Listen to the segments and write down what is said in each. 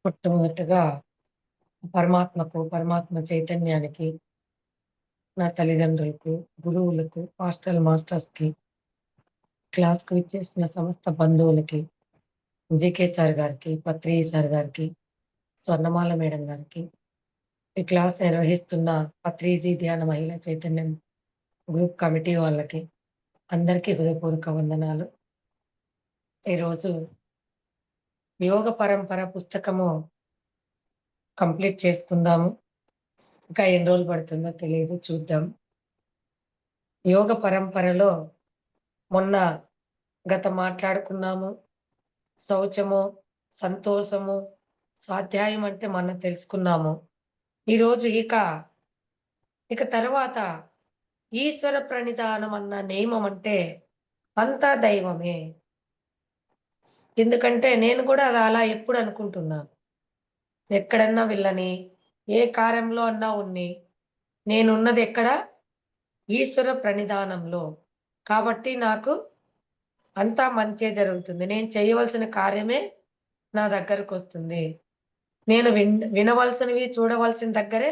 మొట్టమొదటగా పరమాత్మకు, పరమాత్మ చైతన్యానికి, నా తల్లిదండ్రులకు, గురువులకు, మాస్టర్స్‌కి, క్లాస్‌కు విచ్చేసిన సమస్త బంధువులకి, జీకే సార్ గారికి, పత్రి సార్ గారికి, స్వర్ణమాల మేడం గారికి, ఈ క్లాస్ నిర్వహిస్తున్న పత్రిజీ ధ్యాన మహిళా చైతన్యం గ్రూప్ కమిటీ వాళ్ళకి, అందరికీ హృదయపూర్వక వందనాలు. ఈరోజు యోగ పరంపర పుస్తకము కంప్లీట్ చేసుకుందాము. ఇంకా ఎన్ని రోజులు పడుతుందో తెలీదు, చూద్దాం. యోగ పరంపరలో మొన్న మాట్లాడుకున్నాము. శౌచము, సంతోషము, స్వాధ్యాయం అంటే మనం తెలుసుకున్నాము. ఈరోజు ఇక తర్వాత ఈశ్వర ప్రణిధానం అన్న నియమం అంటే అంతా దైవమే. ఎందుకంటే నేను కూడా అది అలా ఎప్పుడు అనుకుంటున్నాను. ఎక్కడన్నా వెళ్ళని, ఏ కార్యంలో అన్నా ఉన్ని, నేనున్నది ఎక్కడ? ఈశ్వర ప్రణిధానంలో. కాబట్టి నాకు అంతా మంచే జరుగుతుంది. నేను చేయవలసిన కార్యమే నా దగ్గరకొస్తుంది. నేను వినవలసినవి, చూడవలసిన దగ్గరే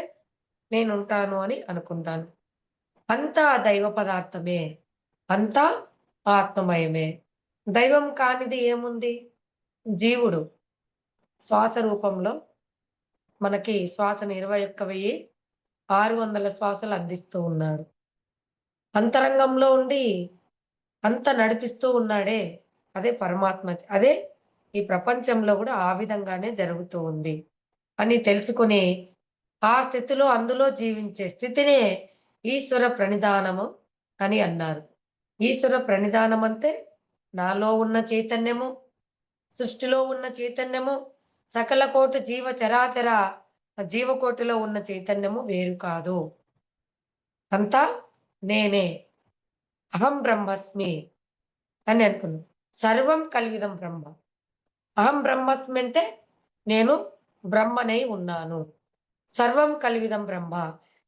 నేనుంటాను అని అనుకుంటాను. అంతా దైవ పదార్థమే. అంతా ఆత్మమయమే. దైవం కానిది ఏముంది? జీవుడు శ్వాస రూపంలో మనకి శ్వాసను 21,600 శ్వాసలు అందిస్తూ ఉన్నాడు. అంతరంగంలో ఉండి అంతా నడిపిస్తూ ఉన్నాడే, అదే పరమాత్మ. అదే ఈ ప్రపంచంలో గూడా ఆ విధంగానే జరుగుతూ ఉంది అని తెలుసుకొని, ఆ స్థితిలో అందులో జీవించే స్థితినే ఈశ్వర ప్రణిధానము అని అన్నారు. ఈశ్వర ప్రణిధానం అంటే నాలో ఉన్న చైతన్యము, సృష్టిలో ఉన్న చైతన్యము, సకల కోటి చరాచర జీవకోటిలో ఉన్న చైతన్యము వేరు కాదు. అంతా నేనే. అహం బ్రహ్మస్మి అని అనుకున్నాం. సర్వం కల్విదం బ్రహ్మ. అహం బ్రహ్మస్మి అంటే నేను బ్రహ్మనై ఉన్నాను. సర్వం కల్విదం బ్రహ్మ.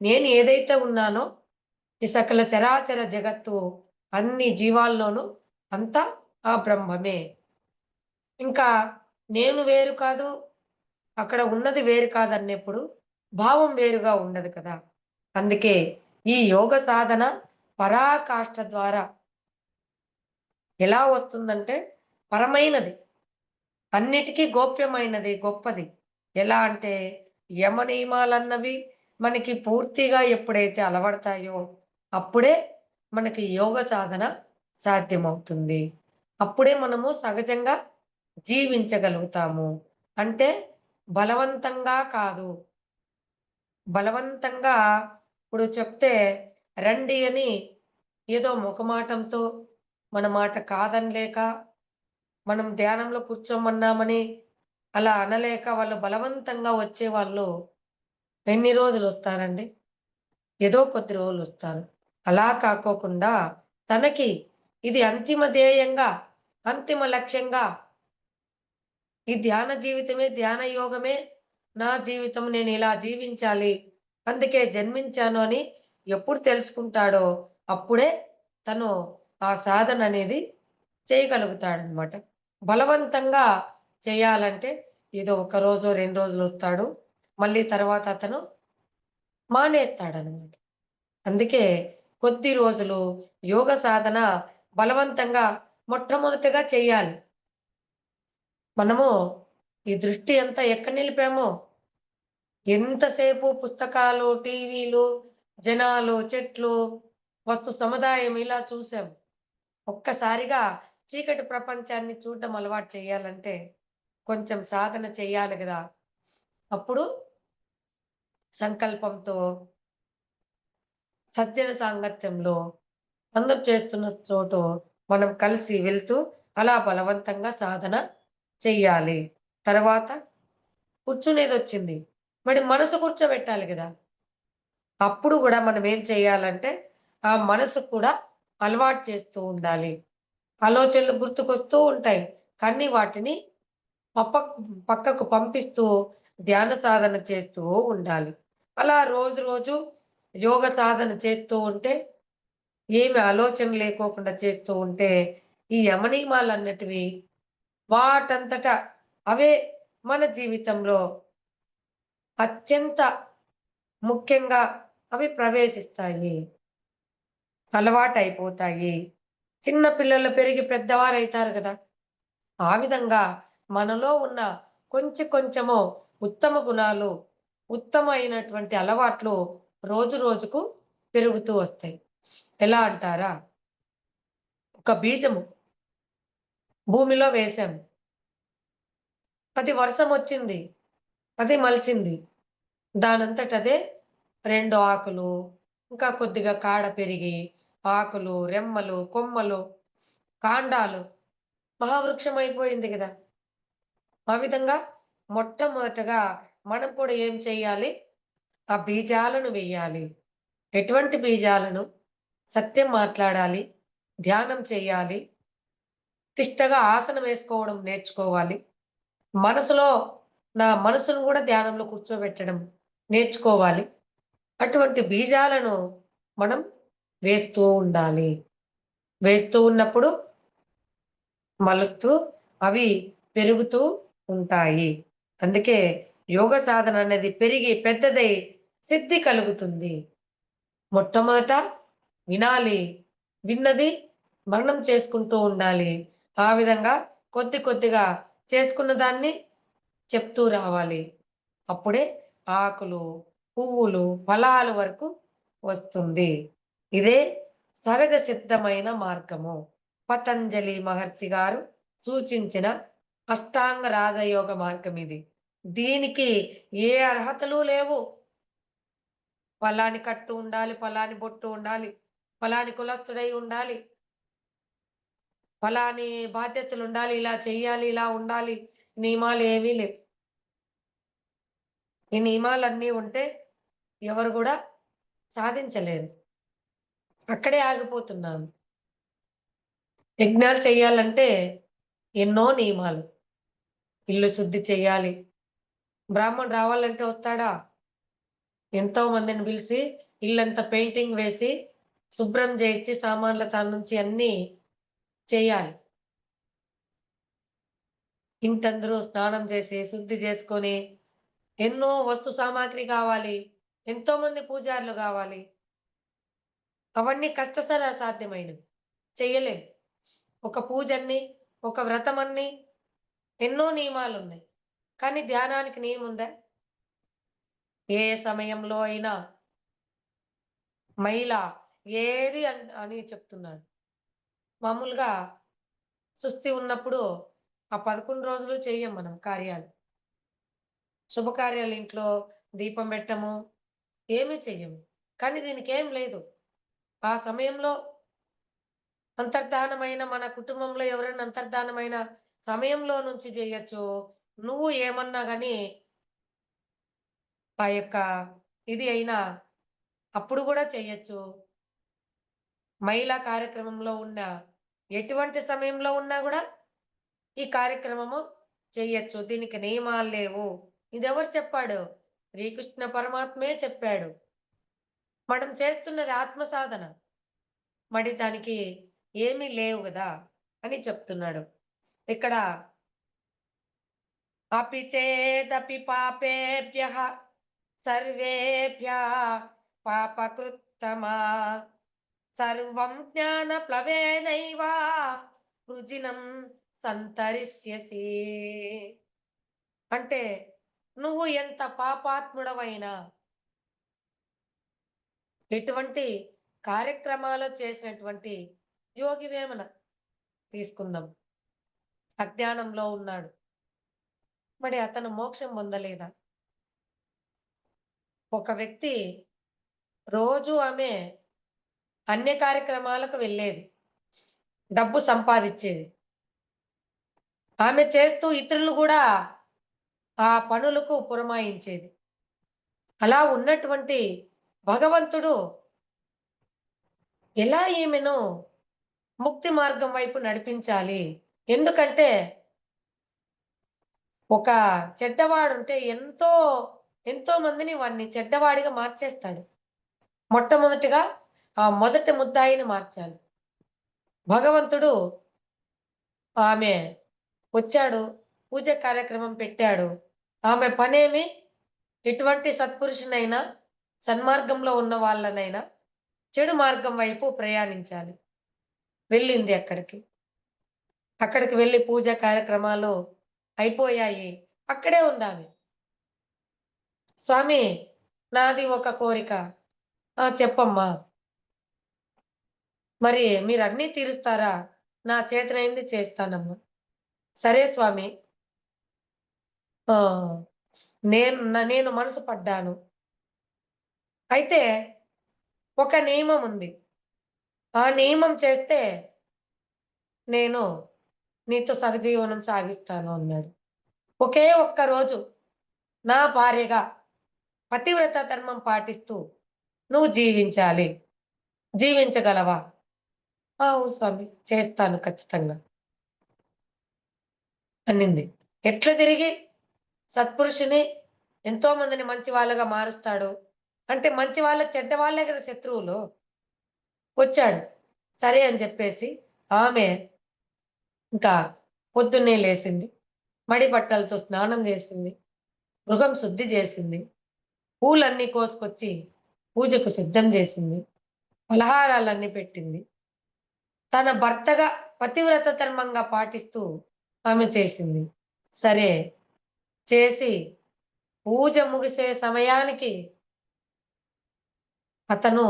నేను ఏదైతే ఉన్నానో ఈ సకల చరాచర జగత్తు అన్ని జీవాల్లోనూ అంతా ఆ బ్రహ్మమే. ఇంకా నేను వేరు కాదు, అక్కడ ఉన్నది వేరు కాదన్నప్పుడు భావం వేరుగా ఉండదు కదా! అందుకే ఈ యోగ సాధన పరాకాష్ఠ ద్వారా ఎలా వస్తుందంటే పరమైనది. అన్నిటికీ గోప్యమైనది, గొప్పది. ఎలా అంటే యమ నియమాలన్నవి మనకి పూర్తిగా ఎప్పుడైతే అలవడతాయో అప్పుడే మనకి యోగ సాధన సాధ్యమవుతుంది. అప్పుడే మనము సహజంగా జీవించగలుగుతాము. అంటే బలవంతంగా కాదు. బలవంతంగా ఇప్పుడు చెప్తే రండి అని ఏదో మొఖమాటంతో మన మాట కాదనలేక, మనం ధ్యానంలో కూర్చోమన్నామని అలా అనలేక వాళ్ళు బలవంతంగా వచ్చేవాళ్ళు ఎన్ని రోజులొస్తారండి? ఏదో కొద్ది రోజులొస్తారు. అలా కాకోకుండా తనకి ఇది అంతిమ ధ్యేయంగా, అంతిమ లక్ష్యంగా ఈ ధ్యాన జీవితమే, ధ్యాన యోగమే నా జీవితం. నేనిలా జీవించాలి. అందుకే జన్మించాను అని ఎప్పుడు తెలుసుకుంటాడో, అప్పుడే తను ఆ సాధననేది చేయగలుగుతాడనమాట. బలవంతంగా చేయాలంటే ఏదో ఒక రోజో, 2 రోజులొస్తాడు. మళ్ళీ తర్వాత అతను మానేస్తాడనమాట. అందుకే కొద్ది రోజులు యోగ సాధన బలవంతంగా మొట్టమొదటగా చెయ్యాలి. మనము ఈ దృష్టి అంతా ఎక్కడ నిలిపామో, ఎంతసేపు పుస్తకాలు, టీవీలు, జనాలు, చెట్లు, వస్తు సముదాయం ఇలా చూసాం. ఒక్కసారిగా చీకటి ప్రపంచాన్ని చూడడం అలవాటు చేయాలంటే, కొంచెం సాధన చేయాలి గదా! అప్పుడు సంకల్పంతో, సజ్జన సాంగత్యంలో అందరూ చేస్తున్న చోటు మనం కలిసి వెళ్తూ అలా బలవంతంగా సాధన చెయ్యాలి. తర్వాత కూర్చునేదొచ్చింది. మరి మనసు కూర్చోబెట్టాలి గదా! అప్పుడు గూడా మనం ఏం చేయాలంటే, ఆ మనసుకు కూడా అలవాటు చేస్తూ ఉండాలి. ఆలోచనలు గుర్తుకొస్తూ ఉంటాయి. కానీ వాటిని పపక్ పక్కకు పంపిస్తూ ధ్యాన సాధన చేస్తూ ఉండాలి. అలా రోజు రోజు యోగ సాధన చేస్తూ ఉంటే, ఏమి ఆలోచన లేకోకుండా చేస్తూ ఉంటే, ఈ యమనియమాలన్నటివి వాటంతట అవే మన జీవితంలో అత్యంత ముఖ్యంగా అవి ప్రవేశిస్తాయి. అలవాటయిపోతాయి. చిన్న పిల్లలు పెరిగి పెద్దవారైతారు గదా! ఆ విధంగా మనలో ఉన్న కొంచెం కొంచెము ఉత్తమ గుణాలు, ఉత్తమమైనటువంటి అలవాట్లు రోజు రోజుకు పెరుగుతూ వస్తాయి. ఎలా అంటారా? ఒక బీజము భూమిలో వేశాం. అది వర్షమొచ్చింది. అది మలిచింది. దానంతట అదే 2 ఆకులు, ఇంకా కొద్దిగా కాడ పెరిగి, ఆకులు, రెమ్మలు, కొమ్మలు, కాండాలు మహావృక్షం అయిపోయింది గదా! ఆ విధంగా మొట్టమొదటగా మనం కూడా ఏం చేయాలి? ఆ బీజాలను వెయ్యాలి. ఎటువంటి బీజాలను? సత్యం మాట్లాడాలి, ధ్యానం చేయాలి, తిష్టగా ఆసనం వేసుకోవడం నేర్చుకోవాలి. మనసులో నా మనసును గూడా ధ్యానంలో కూర్చోబెట్టడం నేర్చుకోవాలి. అటువంటి బీజాలను మనం వేస్తూ ఉండాలి. వేస్తూ ఉన్నప్పుడు మలుస్తూ అవి పెరుగుతూ ఉంటాయి. అందుకే యోగ సాధన అనేది పెరిగి పెద్దదై సిద్ధి కలుగుతుంది. మొట్టమొదట వినాలి. విన్నది మననం చేసుకుంటూ ఉండాలి. ఆ విధంగా కొద్ది కొద్దిగా చేసుకున్న దాన్ని చెప్తూ రావాలి. అప్పుడే ఆకులు, పువ్వులు, ఫలాలు వరకు వస్తుంది. ఇదే సహజ సిద్ధమైన మార్గము. పతంజలి మహర్షి గారు సూచించిన అష్టాంగ రాజయోగ మార్గం ఇది. దీనికి ఏ అర్హతలు లేవు. పలాని కట్టు ఉండాలి, పలాని బొట్టు ఉండాలి, పలాని కులస్తుడై ఉండాలి, ఫలాని బాధ్యతలుండాలి, ఇలా చెయ్యాలి, ఇలా ఉండాలి. నియమాలు ఏమీ లేవు. ఈ నియమాలన్నీ ఉంటే ఎవరు గూడా సాధించలేరు. అక్కడే ఆగిపోతున్నాం. యజ్ఞాలు చెయ్యాలంటే ఎన్నో నియమాలు. ఇల్లు శుద్ధి చెయ్యాలి. బ్రాహ్మణుడు రావాలంటే వస్తాడా? ఎంతో మందిని పిలిసి ఇల్లంతా పెయింటింగ్ వేసి, శుభ్రం చేయించి సామాన్ల కాడ్నుంచి అన్నీ చెయ్యాలి. ఇంటందరూ స్నానం చేసి, శుద్ధి చేసుకొని, ఎన్నో వస్తు సామాగ్రి గావాలి. ఎంతో మంది పూజారులు గావాలి. అవన్నీ కష్టతర సాధ్యమైనవి. చెయ్యలేం. ఒక పూజని, ఒక వ్రతమని ఎన్నో నియమాలున్నాయి. కానీ ధ్యానానికి నియముందా? ఏ సమయంలో అయినా మహిళ ఏది అని చెప్తున్నాను. మామూలుగా సుస్థి ఉన్నప్పుడు ఆ 11 రోజులు చెయ్యం మనం కార్యాలు. శుభకార్యాలు ఇంట్లో దీపం పెట్టము, ఏమీ చెయ్యము. కానీ దీనికేం లేదు. ఆ సమయంలో అంతర్ధానమైన మన కుటుంబంలో ఎవరైనా అంతర్ధానమైన సమయంలో నుంచి జేయొచ్చు. నువ్వు ఏమన్నా గాని ఆ యొక్క ఇది అయినా అప్పుడు గూడా చెయ్యొచ్చు. మహిళా కార్యక్రమంలో ఉన్న ఎటువంటి సమయంలో ఉన్నా గూడా ఈ కార్యక్రమము చెయ్యొచ్చు. దీనికి నియమాలు లేవు. ఇదెవరు చెప్పాడు? శ్రీకృష్ణ పరమాత్మే చెప్పాడు. మనం చేస్తున్నది ఆత్మ సాధన. మరి దానికి ఏమీ లేవు గదా! అని చెప్తున్నాడు. ఇక్కడ अपि चेदपि पापेभ्यः सर्वेभ्यः पापकृत्तमा सर्वं ज्ञानप्लवेनैव వృజినం సంతరిష్యసి. అంటే నువ్వు ఎంత పాపాత్ముడవైనా, ఎటువంటి కార్యక్రమాలు చేసినటువంటి యోగి వేమన తీసుకుందాం. అజ్ఞానంలో ఉన్నాడు. మరి అతను మోక్షం పొందలేదా? ఒక వ్యక్తి రోజు ఆమె అన్య కార్యక్రమాలకు వెళ్ళేది. డబ్బు సంపాదిచ్చేది. ఆమె చేస్తూ ఇతరులు గూడా ఆ పనులకు పురమాయించేది. అలా ఉన్నటువంటి భగవంతుడు ఎలా ఈమెను ముక్తి మార్గం వైపు నడిపించాలి? ఎందుకంటే ఒక చెడ్డవాడుంటే ఎంతో మందిని వాడిని చెడ్డవాడిగా మార్చేస్తాడు. మొట్టమొదటిగా ఆ మొదటి ముద్దాయిని మార్చాలి. భగవంతుడు ఆమె వచ్చాడు. పూజ కార్యక్రమం పెట్టాడు. ఆమె పనేమి ఎటువంటి సత్పురుషునైనా, సన్మార్గంలో ఉన్న వాళ్ళనైనా చెడు మార్గం వైపు ప్రయాణించాలి. వెళ్ళింది అక్కడికి. అక్కడికి వెళ్లి పూజ కార్యక్రమాలు అయిపోయాయి. అక్కడే ఉందామె. స్వామి నాది ఒక కోరిక. ఆ! చెప్పమ్మా. మరి మీరన్నీ తీరుస్తారా? నా చేతనైంది చేస్తానమ్మా. సరే స్వామి. ఆహ్, నేను మనసు పడ్డాను. అయితే ఒక నియమం ఉంది. ఆ నియమం చేస్తే నేను నీతో సహజీవనం సాగిస్తాను అన్నాడు. ఒకే ఒక్క రోజు నా భార్యగా పతివ్రత ధర్మం పాటిస్తూ నువ్వు జీవించాలి. జీవించగలవా? ఆ! అవును స్వామి. చేస్తాను ఖచ్చితంగా అనింది. ఎట్లా తిరిగి సత్పురుషుని ఎంతో మందిని మంచి వాళ్ళుగా మారుస్తాడు. అంటే మంచి వాళ్ళకి చెడ్డ వాళ్ళే గదా శత్రువులు. వచ్చాడు. సరే అని జెప్పేసి ఆమె ఇంకా పొద్దున్నే లేసింది. మడి బట్టలతో స్నానం జేసింది. గృహం శుద్ధి జేసింది. పూలన్నీ కోసుకొచ్చి పూజకు సిద్ధం జేసింది. పలహారాలన్నీ పెట్టింది. తన భర్తగా పతివ్రత ధర్మంగా పాటిస్తూ ఆమె చేసింది. సరే చేసి పూజ ముగిసే సమయానికి అతను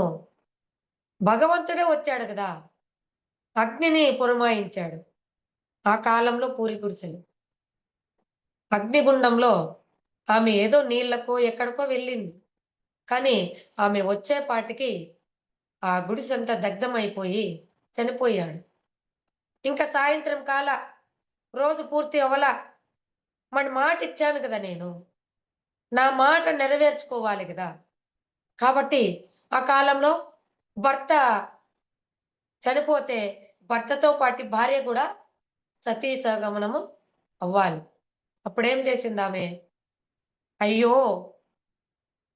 భగవంతుడే వచ్చాడు గదా! అగ్నిని పురమాయించాడు. ఆ కాలంలో పూరి గుడిసెలు. అగ్నిగుండంలో ఆమె ఏదో నీళ్ళకో, ఎక్కడికో వెళ్ళింది. కానీ ఆమె వచ్చేపాటికి ఆ గుడిసంతా దగ్ధమైపోయి చనిపోయాడు. ఇంక సాయంత్రం రోజు పూర్తి అవ్వలా. మరి మాటిచ్చాను గదా నేను. నా మాట నెరవేర్చుకోవాలి గదా! కాబట్టి ఆ కాలంలో భర్త చనిపోతే భర్తతో పాటు భార్య గూడా సతీ సహగమనము అవ్వాలి. అప్పుడేం జేసిందామె, అయ్యో!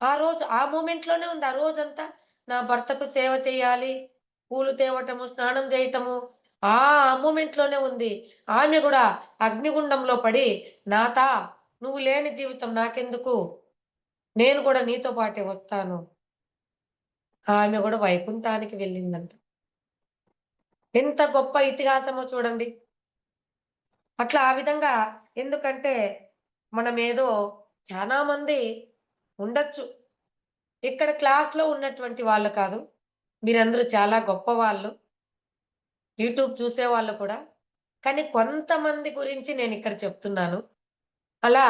ఆ రోజు ఆ మొమెంట్‌లోనే ఉంది. ఆ రోజంతా నా భర్తకు సేవ చేయాలి. పూలు తేవటము, స్నానం జేయటము. ఆ మొమెంట్‌లోనే ఉంది. ఆమె గూడా అగ్నిగుండంలో పడి, నాథా! నువ్వు లేని జీవితం నాకెందుకు? నేను కూడా నీతో పాటే వస్తాను. ఆమె గూడా వైకుంఠానికి వెళ్ళిందంట. ఎంత గొప్ప ఇతిహాసమో చూడండి. అట్లా ఆ విధంగా ఎందుకంటే, మనమేదో చానా మంది ఉండొచ్చు. ఇక్కడ క్లాస్‌లో ఉన్నటువంటి వాళ్ళు కాదు. మీరందరూ చాలా గొప్పవాళ్ళు. యూట్యూబ్ చూసేవాళ్ళు కూడా. కానీ కొంతమంది గురించి నేనిక్కడ చెప్తున్నాను. అలా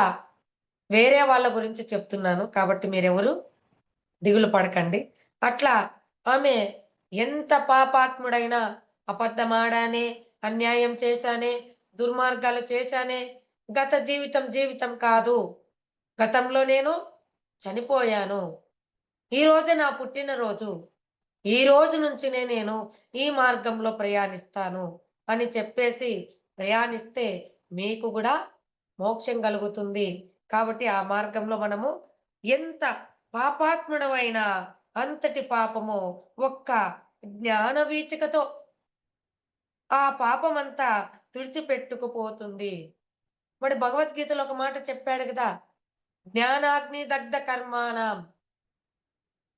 వేరే వాళ్ళ గురించి చెప్తున్నాను. కాబట్టి మీరెవరు దిగులు పడకండి. అట్లా ఆమె ఎంత పాపాత్ముడైనా అబద్ధమాడానే, అన్యాయం చేశానే, దుర్మార్గాలు చేశానే, గత జీవితం జీవితం కాదు. గతంలో నేను చనిపోయాను. ఈరోజే నా పుట్టినరోజు. ఈ రోజు నుంచినే నేను ఈ మార్గంలో ప్రయాణిస్తాను అని చెప్పేసి ప్రయాణిస్తే మీకు గూడా మోక్షం కలుగుతుంది. కాబట్టి ఆ మార్గంలో మనము ఎంత పాపాత్ముడమైనా అంతటి పాపము ఒక్క జ్ఞాన వీచికతో ఆ పాపమంతా తుడిచిపెట్టుకుపోతుంది. మరి భగవద్గీతలో ఒక మాట చెప్పాడు గదా! జ్ఞానాగ్ని దగ్ధ కర్మాణం.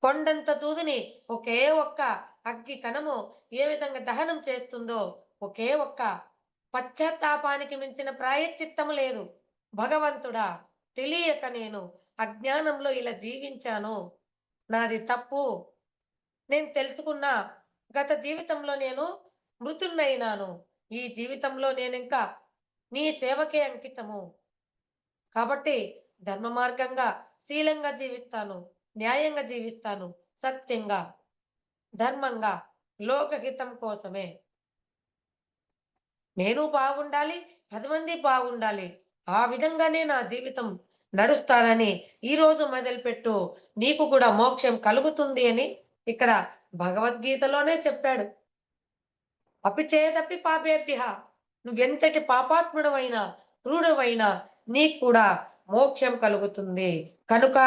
కొండంత దూదిని ఒకే ఒక్క అగ్గి కణము ఏ విధంగా దహనం చేస్తుందో, ఒకే ఒక్క పశ్చాత్తాపానికి మించిన ప్రాయశ్చిత్తము లేదు. భగవంతుడా! తెలియక నేను అజ్ఞానంలో ఇలా జీవించాను. నాది తప్పు. నేను తెలుసుకున్నా. గత జీవితంలో నేను మృతుడినైనాను. ఈ జీవితంలో నేనింకా నీ సేవకే అంకితము. కాబట్టి ధర్మ మార్గంగా, శీలంగా జీవిస్తాను. న్యాయంగా జీవిస్తాను. సత్యంగా, ధర్మంగా, లోకహితం కోసమే. నేను బాగుండాలి, 10 మంది బాగుండాలి. ఆ విధంగానే నా జీవితం నడుస్తానని ఈరోజు మొదలుపెట్టు. నీకు కూడా మోక్షం కలుగుతుంది అని ఇక్కడ భగవద్గీతలోనే చెప్పాడు. అపి చేదపి పాపేభ్యః. నువ్వెంతటి పాపాత్ముడవైనా, క్రూరుడవైనా నీకు కూడా మోక్షం కలుగుతుంది. కనుక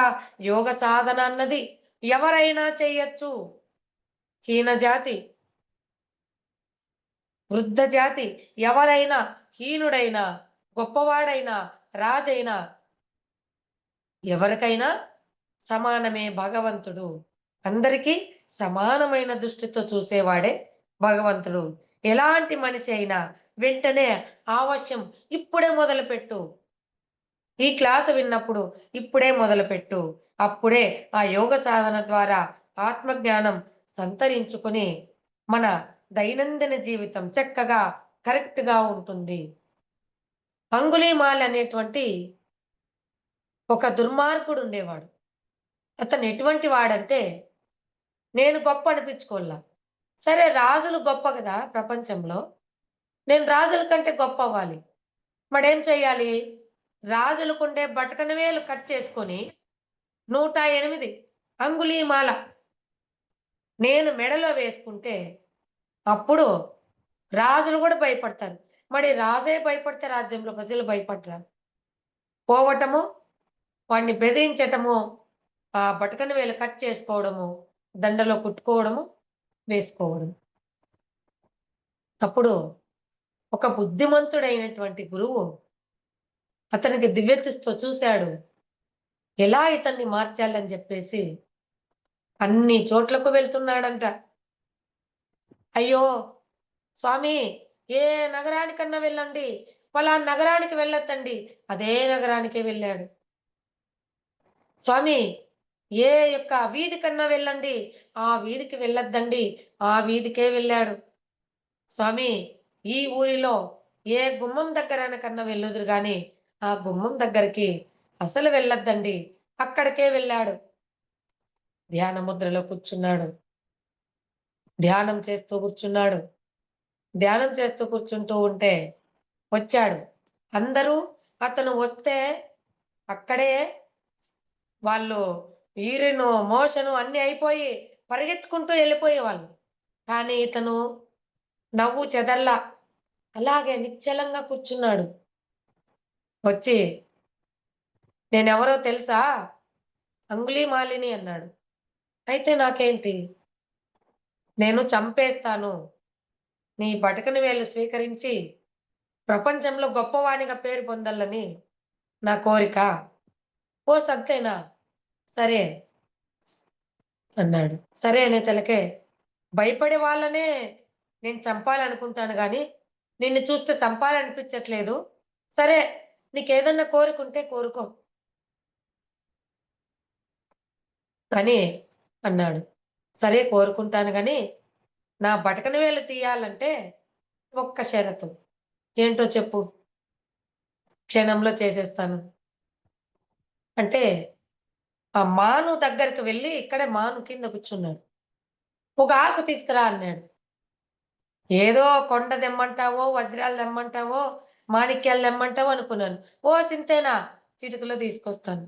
యోగ సాధన అన్నది ఎవరైనా చేయొచ్చు. హీన జాతి, వృద్ధ జాతి ఎవరైనా, హీనుడైనా గొప్పవాడైనా, రాజైనా ఎవరికైనా సమానమే భగవంతుడు. అందరికీ సమానమైన దృష్టితో చూసేవాడే భగవంతుడు. ఎలాంటి మనిషి అయినా వెంటనే ఆవశ్యం ఇప్పుడే మొదలుపెట్టు. ఈ క్లాస్ విన్నప్పుడు ఇప్పుడే మొదలుపెట్టు. అప్పుడే ఆ యోగ సాధన ద్వారా ఆత్మజ్ఞానం సంతరించుకొని మన దైనందిన జీవితం చక్కగా కరెక్ట్‌గా ఉంటుంది. అంగుళీమాల అనేటువంటి ఒక దుర్మార్గుడుండేవాడు. అతను ఎటువంటి వాడంటే, నేను గొప్ప అనిపించుకోలా. సరే రాజులు గొప్ప గదా ప్రపంచంలో. నేను రాజుల కంటే గొప్పవ్వాలి. మరేం చెయ్యాలి? రాజులకుండే బటకనవేలు కట్ చేసుకొని 108 అంగుళీమాల నేను మెడలో వేసుకుంటే, అప్పుడు రాజులు గూడా భయపడతారు. మరి రాజే భయపడితే రాజ్యంలో ప్రజలు భయపడరా? పోవటము, వాడిని బెదిరించటము, ఆ బటకనవేలు కట్ చేసుకోవడము, దండలో కుట్టుకోవడము, వేసుకోవడం. అప్పుడు ఒక బుద్ధిమంతుడైనటువంటి గురువు అతనికి దివ్యదృష్టితో చూసాడు. ఎలా ఇతన్ని మార్చాలని జెప్పేసి అన్ని చోట్లకు వెళ్తున్నాడంట. అయ్యో! స్వామి ఏ నగరానికన్నా వెళ్ళండి. పలానా నగరానికి వెళ్ళొద్దండి. అదే నగరానికే వెళ్ళాడు. స్వామి ఏ యొక్క వీధికన్నా వెళ్ళండి. ఆ వీధికి వెళ్ళొద్దండి. ఆ వీధికే వెళ్ళాడు. స్వామి ఈ ఊరిలో ఏ గుమ్మం దగ్గరనకన్నా వెళ్ళుదురు గాని, ఆ గుమ్మం దగ్గరికి అసలు వెళ్ళొద్దండి. అక్కడికే వెళ్ళాడు. ధ్యాన ముద్రలో కూర్చున్నాడు. ధ్యానం చేస్తూ కూర్చున్నాడు. ధ్యానం చేస్తూ కూర్చుంటూ ఉంటే వచ్చాడు. అందరూ అతను వస్తే అక్కడే వాళ్ళు యూరిను, మోషను అన్నీ అయిపోయి పరిగెత్తుకుంటూ ఎళ్ళిపోయేవాళ్ళు. కానీ ఇతను నవ్వు చెదరలా అలాగే నిశ్చలంగా కూర్చున్నాడు. వచ్చి "నేనెవరో తెలుసా? అంగుళీమాలిని" అన్నాడు. "అయితే నాకేంటి? నేను చంపేస్తాను. నీ బటకన వేలు స్వీకరించి ప్రపంచంలో గొప్పవానిగా పేరు పొందాలని నా కోరిక. ఓస్ అంతేనా? సరే" అన్నాడు. సరే అనే తలకే భయపడే వాళ్ళనే నేను చంపాలనుకుంటాను గానీ, నిన్ను చూస్తే చంపాలనిపించట్లేదు. సరే నీకేదన్నా కోరికుంటే కోరుకో అని అన్నాడు. సరే కోరుకుంటాను గానీ, నా బటకన వేలు తీయాలంటే ఒక్క షరతు. ఏంటో చెప్పు? క్షణంలో చేసేస్తాను. అంటే ఆ మాను దగ్గరికి వెళ్లి ఇక్కడే మాను కింద కూర్చున్నాడు. ఒక ఆకు తీసుకురా అన్నాడు. ఏదో కొండ దెమ్మంటావో, వజ్రాలు దెమ్మంటావో, మాణిక్యాలు దెమ్మంటావో అనుకున్నాను. ఓస్ ఇంతేనా? చిటికలో తీసుకొస్తాను.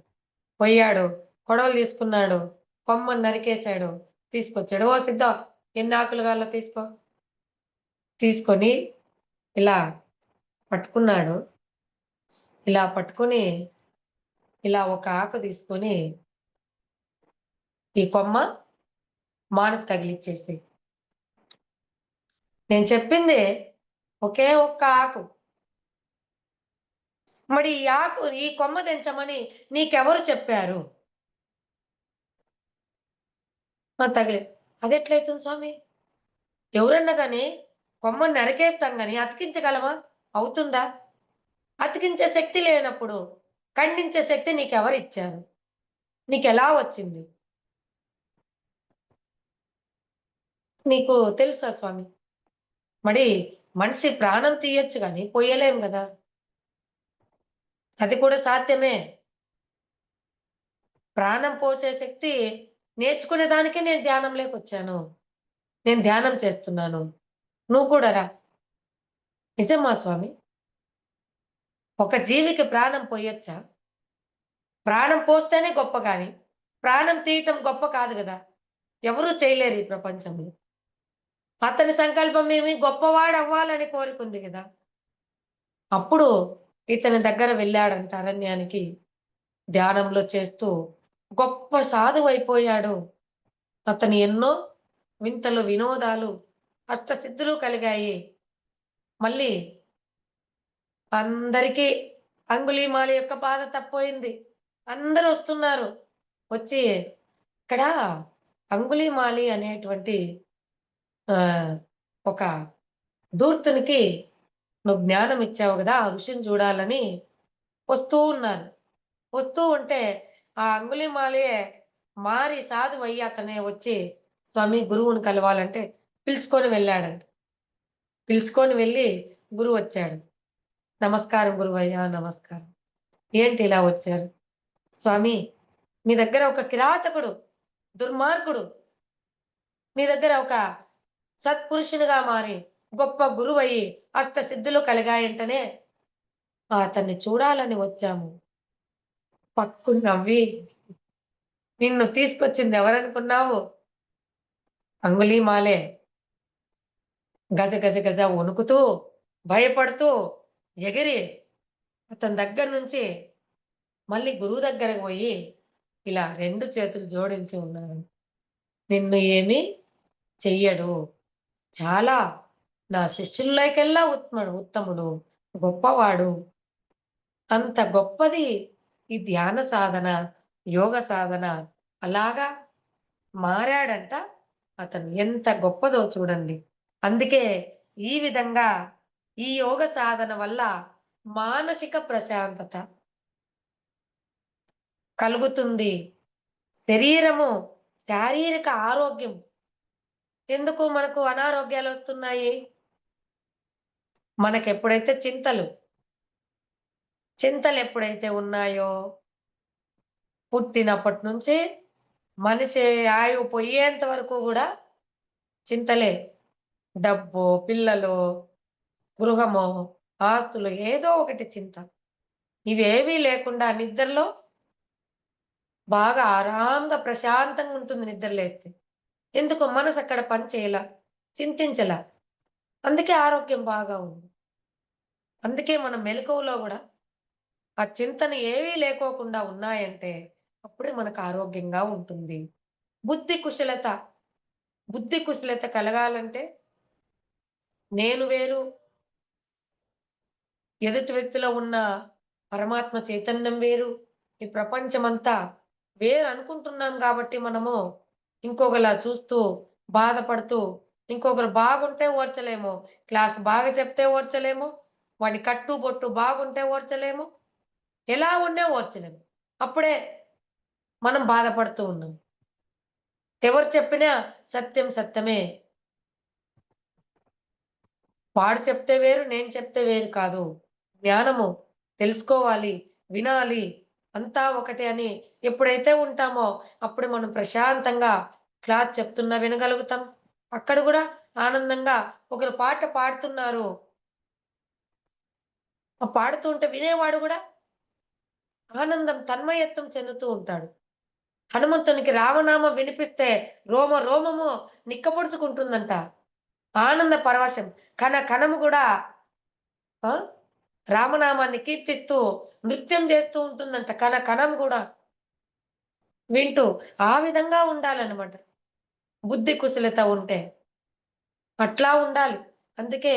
పొయ్యాడు. కొడవలి తీసుకున్నాడు. కొమ్మని నరికేశాడు. తీసుకొచ్చాడు. ఓ సిద్ధో ఎన్ని ఆకులు కావాలో తీసుకో. తీసుకొని ఇలా పట్టుకున్నాడు. ఇలా పట్టుకొని ఇలా ఒక ఆకు తీసుకొని ఈ కొమ్మ మానుకు తగిలిచ్చేసేయి. నేను చెప్పింది ఒకే ఒక్క ఆకు. మరి ఈ ఆకు ఈ కొమ్మ తెంచమని నీకెవరు చెప్పారు? ఆ! అదెట్లయితుంది స్వామి? ఎవరన్నా గాని కొమ్మని నరికేస్తాం గాని అతికించగలమా? అవుతుందా? అతికించే శక్తి లేనప్పుడు ఖండించే శక్తి నీకెవరిచ్చారు? నీకెలా వచ్చింది? నీకు తెలుసా స్వామి? మరి మనిషి ప్రాణం తీయొచ్చు గాని పొయ్యలేం గదా! అది కూడా సాధ్యమే. ప్రాణం పోసే శక్తి నేర్చుకునే దానికే నేను ధ్యానంలోకొచ్చాను. నేను ధ్యానం చేస్తున్నాను. నువ్వు కూడా రా. నిజమా స్వామి? ఒక జీవికి ప్రాణం పొయ్యొచ్చా? ప్రాణం పోస్తేనే గొప్ప గాని, ప్రాణం తీయటం గొప్ప కాదు గదా! ఎవరు చేయలేరు ఈ ప్రపంచంలో. అతని సంకల్పం ఏమి గొప్పవాడవ్వాలని కోరికుంది గదా! అప్పుడు ఇతని దగ్గర వెళ్ళాడంట అరణ్యానికి. ధ్యానంలో చేస్తూ గొప్ప సాధువైపోయాడు. అతని ఎన్నో వింతలు, వినోదాలు, అష్టసిద్ధులు కలిగాయి. మళ్ళీ అందరికీ అంగుళీమాల యొక్క బాధ తప్పోయింది. అందరూ వస్తున్నారు. వచ్చి ఇక్కడ అంగుళీమాలి అనేటువంటి ఆహ్, ఒక ధూర్తునికి నువ్వు జ్ఞానం ఇచ్చావు గదా! ఆ ఋషిని చూడాలని వస్తూ ఉన్నారు. వస్తూ ఉంటే ఆ అంగుళీమాలే మారి సాధువయ్యి అతనే వచ్చి స్వామి గురువుని కలవాలంటే పిలుచుకొని వెళ్ళాడంట. పిలుచుకొని వెళ్ళి గురువొచ్చాడు. నమస్కారం గురువయ్యా! నమస్కారం. ఏంటి ఇలా వచ్చారు? స్వామి మీ దగ్గర ఒక కిరాతకుడు, దుర్మార్గుడు మీ దగ్గర ఒక సత్పురుషునిగా మారి గొప్ప గురువయ్యి అష్టసిద్ధులు కలిగాయంటనే అతన్ని చూడాలని వచ్చాము. పక్కున నవ్వి నిన్ను తీసుకొచ్చింది ఎవరనుకున్నావు? అంగుళీమాలే. గజ గజ గజ వణుకుతూ, భయపడుతూ ఎగిరి అతని దగ్గర నుంచి మళ్ళీ గురువు దగ్గరకి పోయి ఇలా 2 చేతులు జోడించి ఉన్నాను. నిన్ను ఏమి చెయ్యడు. చాలా నా శిష్యుల్లోకెల్లా ఉత్తముడు, గొప్పవాడు. అంత గొప్పది ఈ ధ్యాన సాధన, యోగ సాధన. అలాగా మారాడంట అతను. ఎంత గొప్పదో చూడండి. అందుకే ఈ విధంగా ఈ యోగ సాధన వల్ల మానసిక ప్రశాంతత కలుగుతుంది. శరీరము, శారీరక ఆరోగ్యం. ఎందుకు మనకు అనారోగ్యాలొస్తున్నాయి? మనకెప్పుడైతే చింతలెప్పుడైతే ఉన్నాయో, పుట్టినప్పటి నుంచి మనిషి ఆయువు పొయ్యేంత వరకు గూడా చింతలే. డబ్బో, పిల్లలో, గృహమో, ఆస్తులు ఏదో ఒకటి చింత. ఇవేవీ లేకుండా నిద్రలో బాగా ఆరాంగా ప్రశాంతంగా ఉంటుంది నిద్ర లేస్తే. ఎందుకు మనసక్కడ పని చేయలా, చింతించలా. అందుకే ఆరోగ్యం బాగా ఉంది. అందుకే మనం మెలకువలో గూడా ఆ చింతన ఏవీ లేకోకుండా ఉన్నాయంటే అప్పుడే మనకు ఆరోగ్యంగా ఉంటుంది. బుద్ధి కుశలత, బుద్ధి కుశలత కలగాలంటే నేను వేరు, ఎదుటి వ్యక్తిలో ఉన్న పరమాత్మ చైతన్యం వేరు. ఈ ప్రపంచమంతా వేరనుకుంటున్నాం గాబట్టి మనము ఇంకొకలా చూస్తూ, బాధపడుతూ, ఇంకొకరు బాగుంటే ఓర్చలేము. క్లాస్ బాగా చెప్తే ఓర్చలేము. వాడి కట్టు, బొట్టు బాగుంటే ఓర్చలేము. ఎలా ఉన్నా ఓర్చలేము. అప్పుడే మనం బాధపడుతూ ఉన్నాం. ఎవరు చెప్పినా సత్యం సత్యమే. వాడు చెప్తే వేరు, నేను చెప్తే వేరు కాదు. జ్ఞానము తెలుసుకోవాలి, వినాలి, అంతా ఒకటే అని ఎప్పుడైతే ఉంటామో, అప్పుడు మనం ప్రశాంతంగా క్లాస్ చెప్తున్నా వినగలుగుతాం. అక్కడ గూడా ఆనందంగా ఒకరు పాట పాడుతున్నారు. ఆ పాడుతూ ఉంటే వినేవాడు గూడా ఆనందం, తన్మయత్వం చెందుతూ ఉంటాడు. హనుమంతునికి రామనామం వినిపిస్తే రోమ రోమము నిక్కపొడుచుకుంటుందంట. ఆనంద పరవశం. కణము గూడా ఆ! రామనామాన్ని కీర్తిస్తూ నృత్యం చేస్తూ ఉంటుందంట. కణం గూడా వింటూ. ఆ విధంగా ఉండాలనమాట. బుద్ధి కుశలత ఉంటే. అట్లా ఉండాలి. అందుకే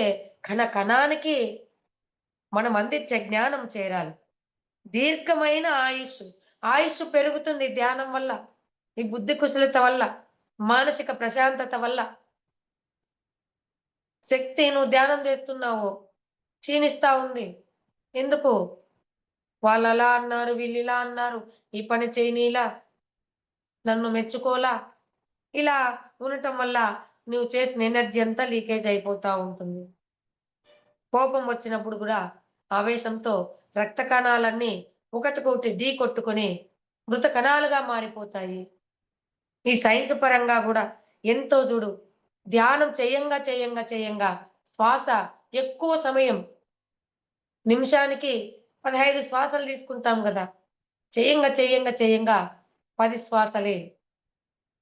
కణానికి మనం అందించే జ్ఞానం చేరాలి. దీర్ఘమైన ఆయుస్సు. ఆయుస్సు పెరుగుతుంది ధ్యానం వల్ల. ఈ బుద్ధి కుశలత వల్ల. మానసిక ప్రశాంతత వల్ల. శక్తి నువ్వు ధ్యానం చేస్తున్నావు. క్షీణిస్తా ఉంది. ఎందుకు? వాళ్ళలా అన్నారు, వీళ్ళిలా అన్నారు, ఈ పని చేయనీలా, నన్ను మెచ్చుకోలా, ఇలా ఉండటం వల్ల నువ్వు చేసిన ఎనర్జీ అంతా లీకేజ్ అయిపోతా ఉంటుంది. కోపం వచ్చినప్పుడు గూడా ఆవేశంతో రక్త కణాలన్నీ ఒకటికొకటి ఢీ కొట్టుకొని మృత కణాలుగా మారిపోతాయి. ఈ సైన్స్ పరంగా గూడా ఎంతో జూడు. ధ్యానం చేయంగా శ్వాస ఎక్కువ సమయం నిమిషానికి 15 శ్వాసలు తీసుకుంటాం గదా! చేయంగా 10 శ్వాసలే,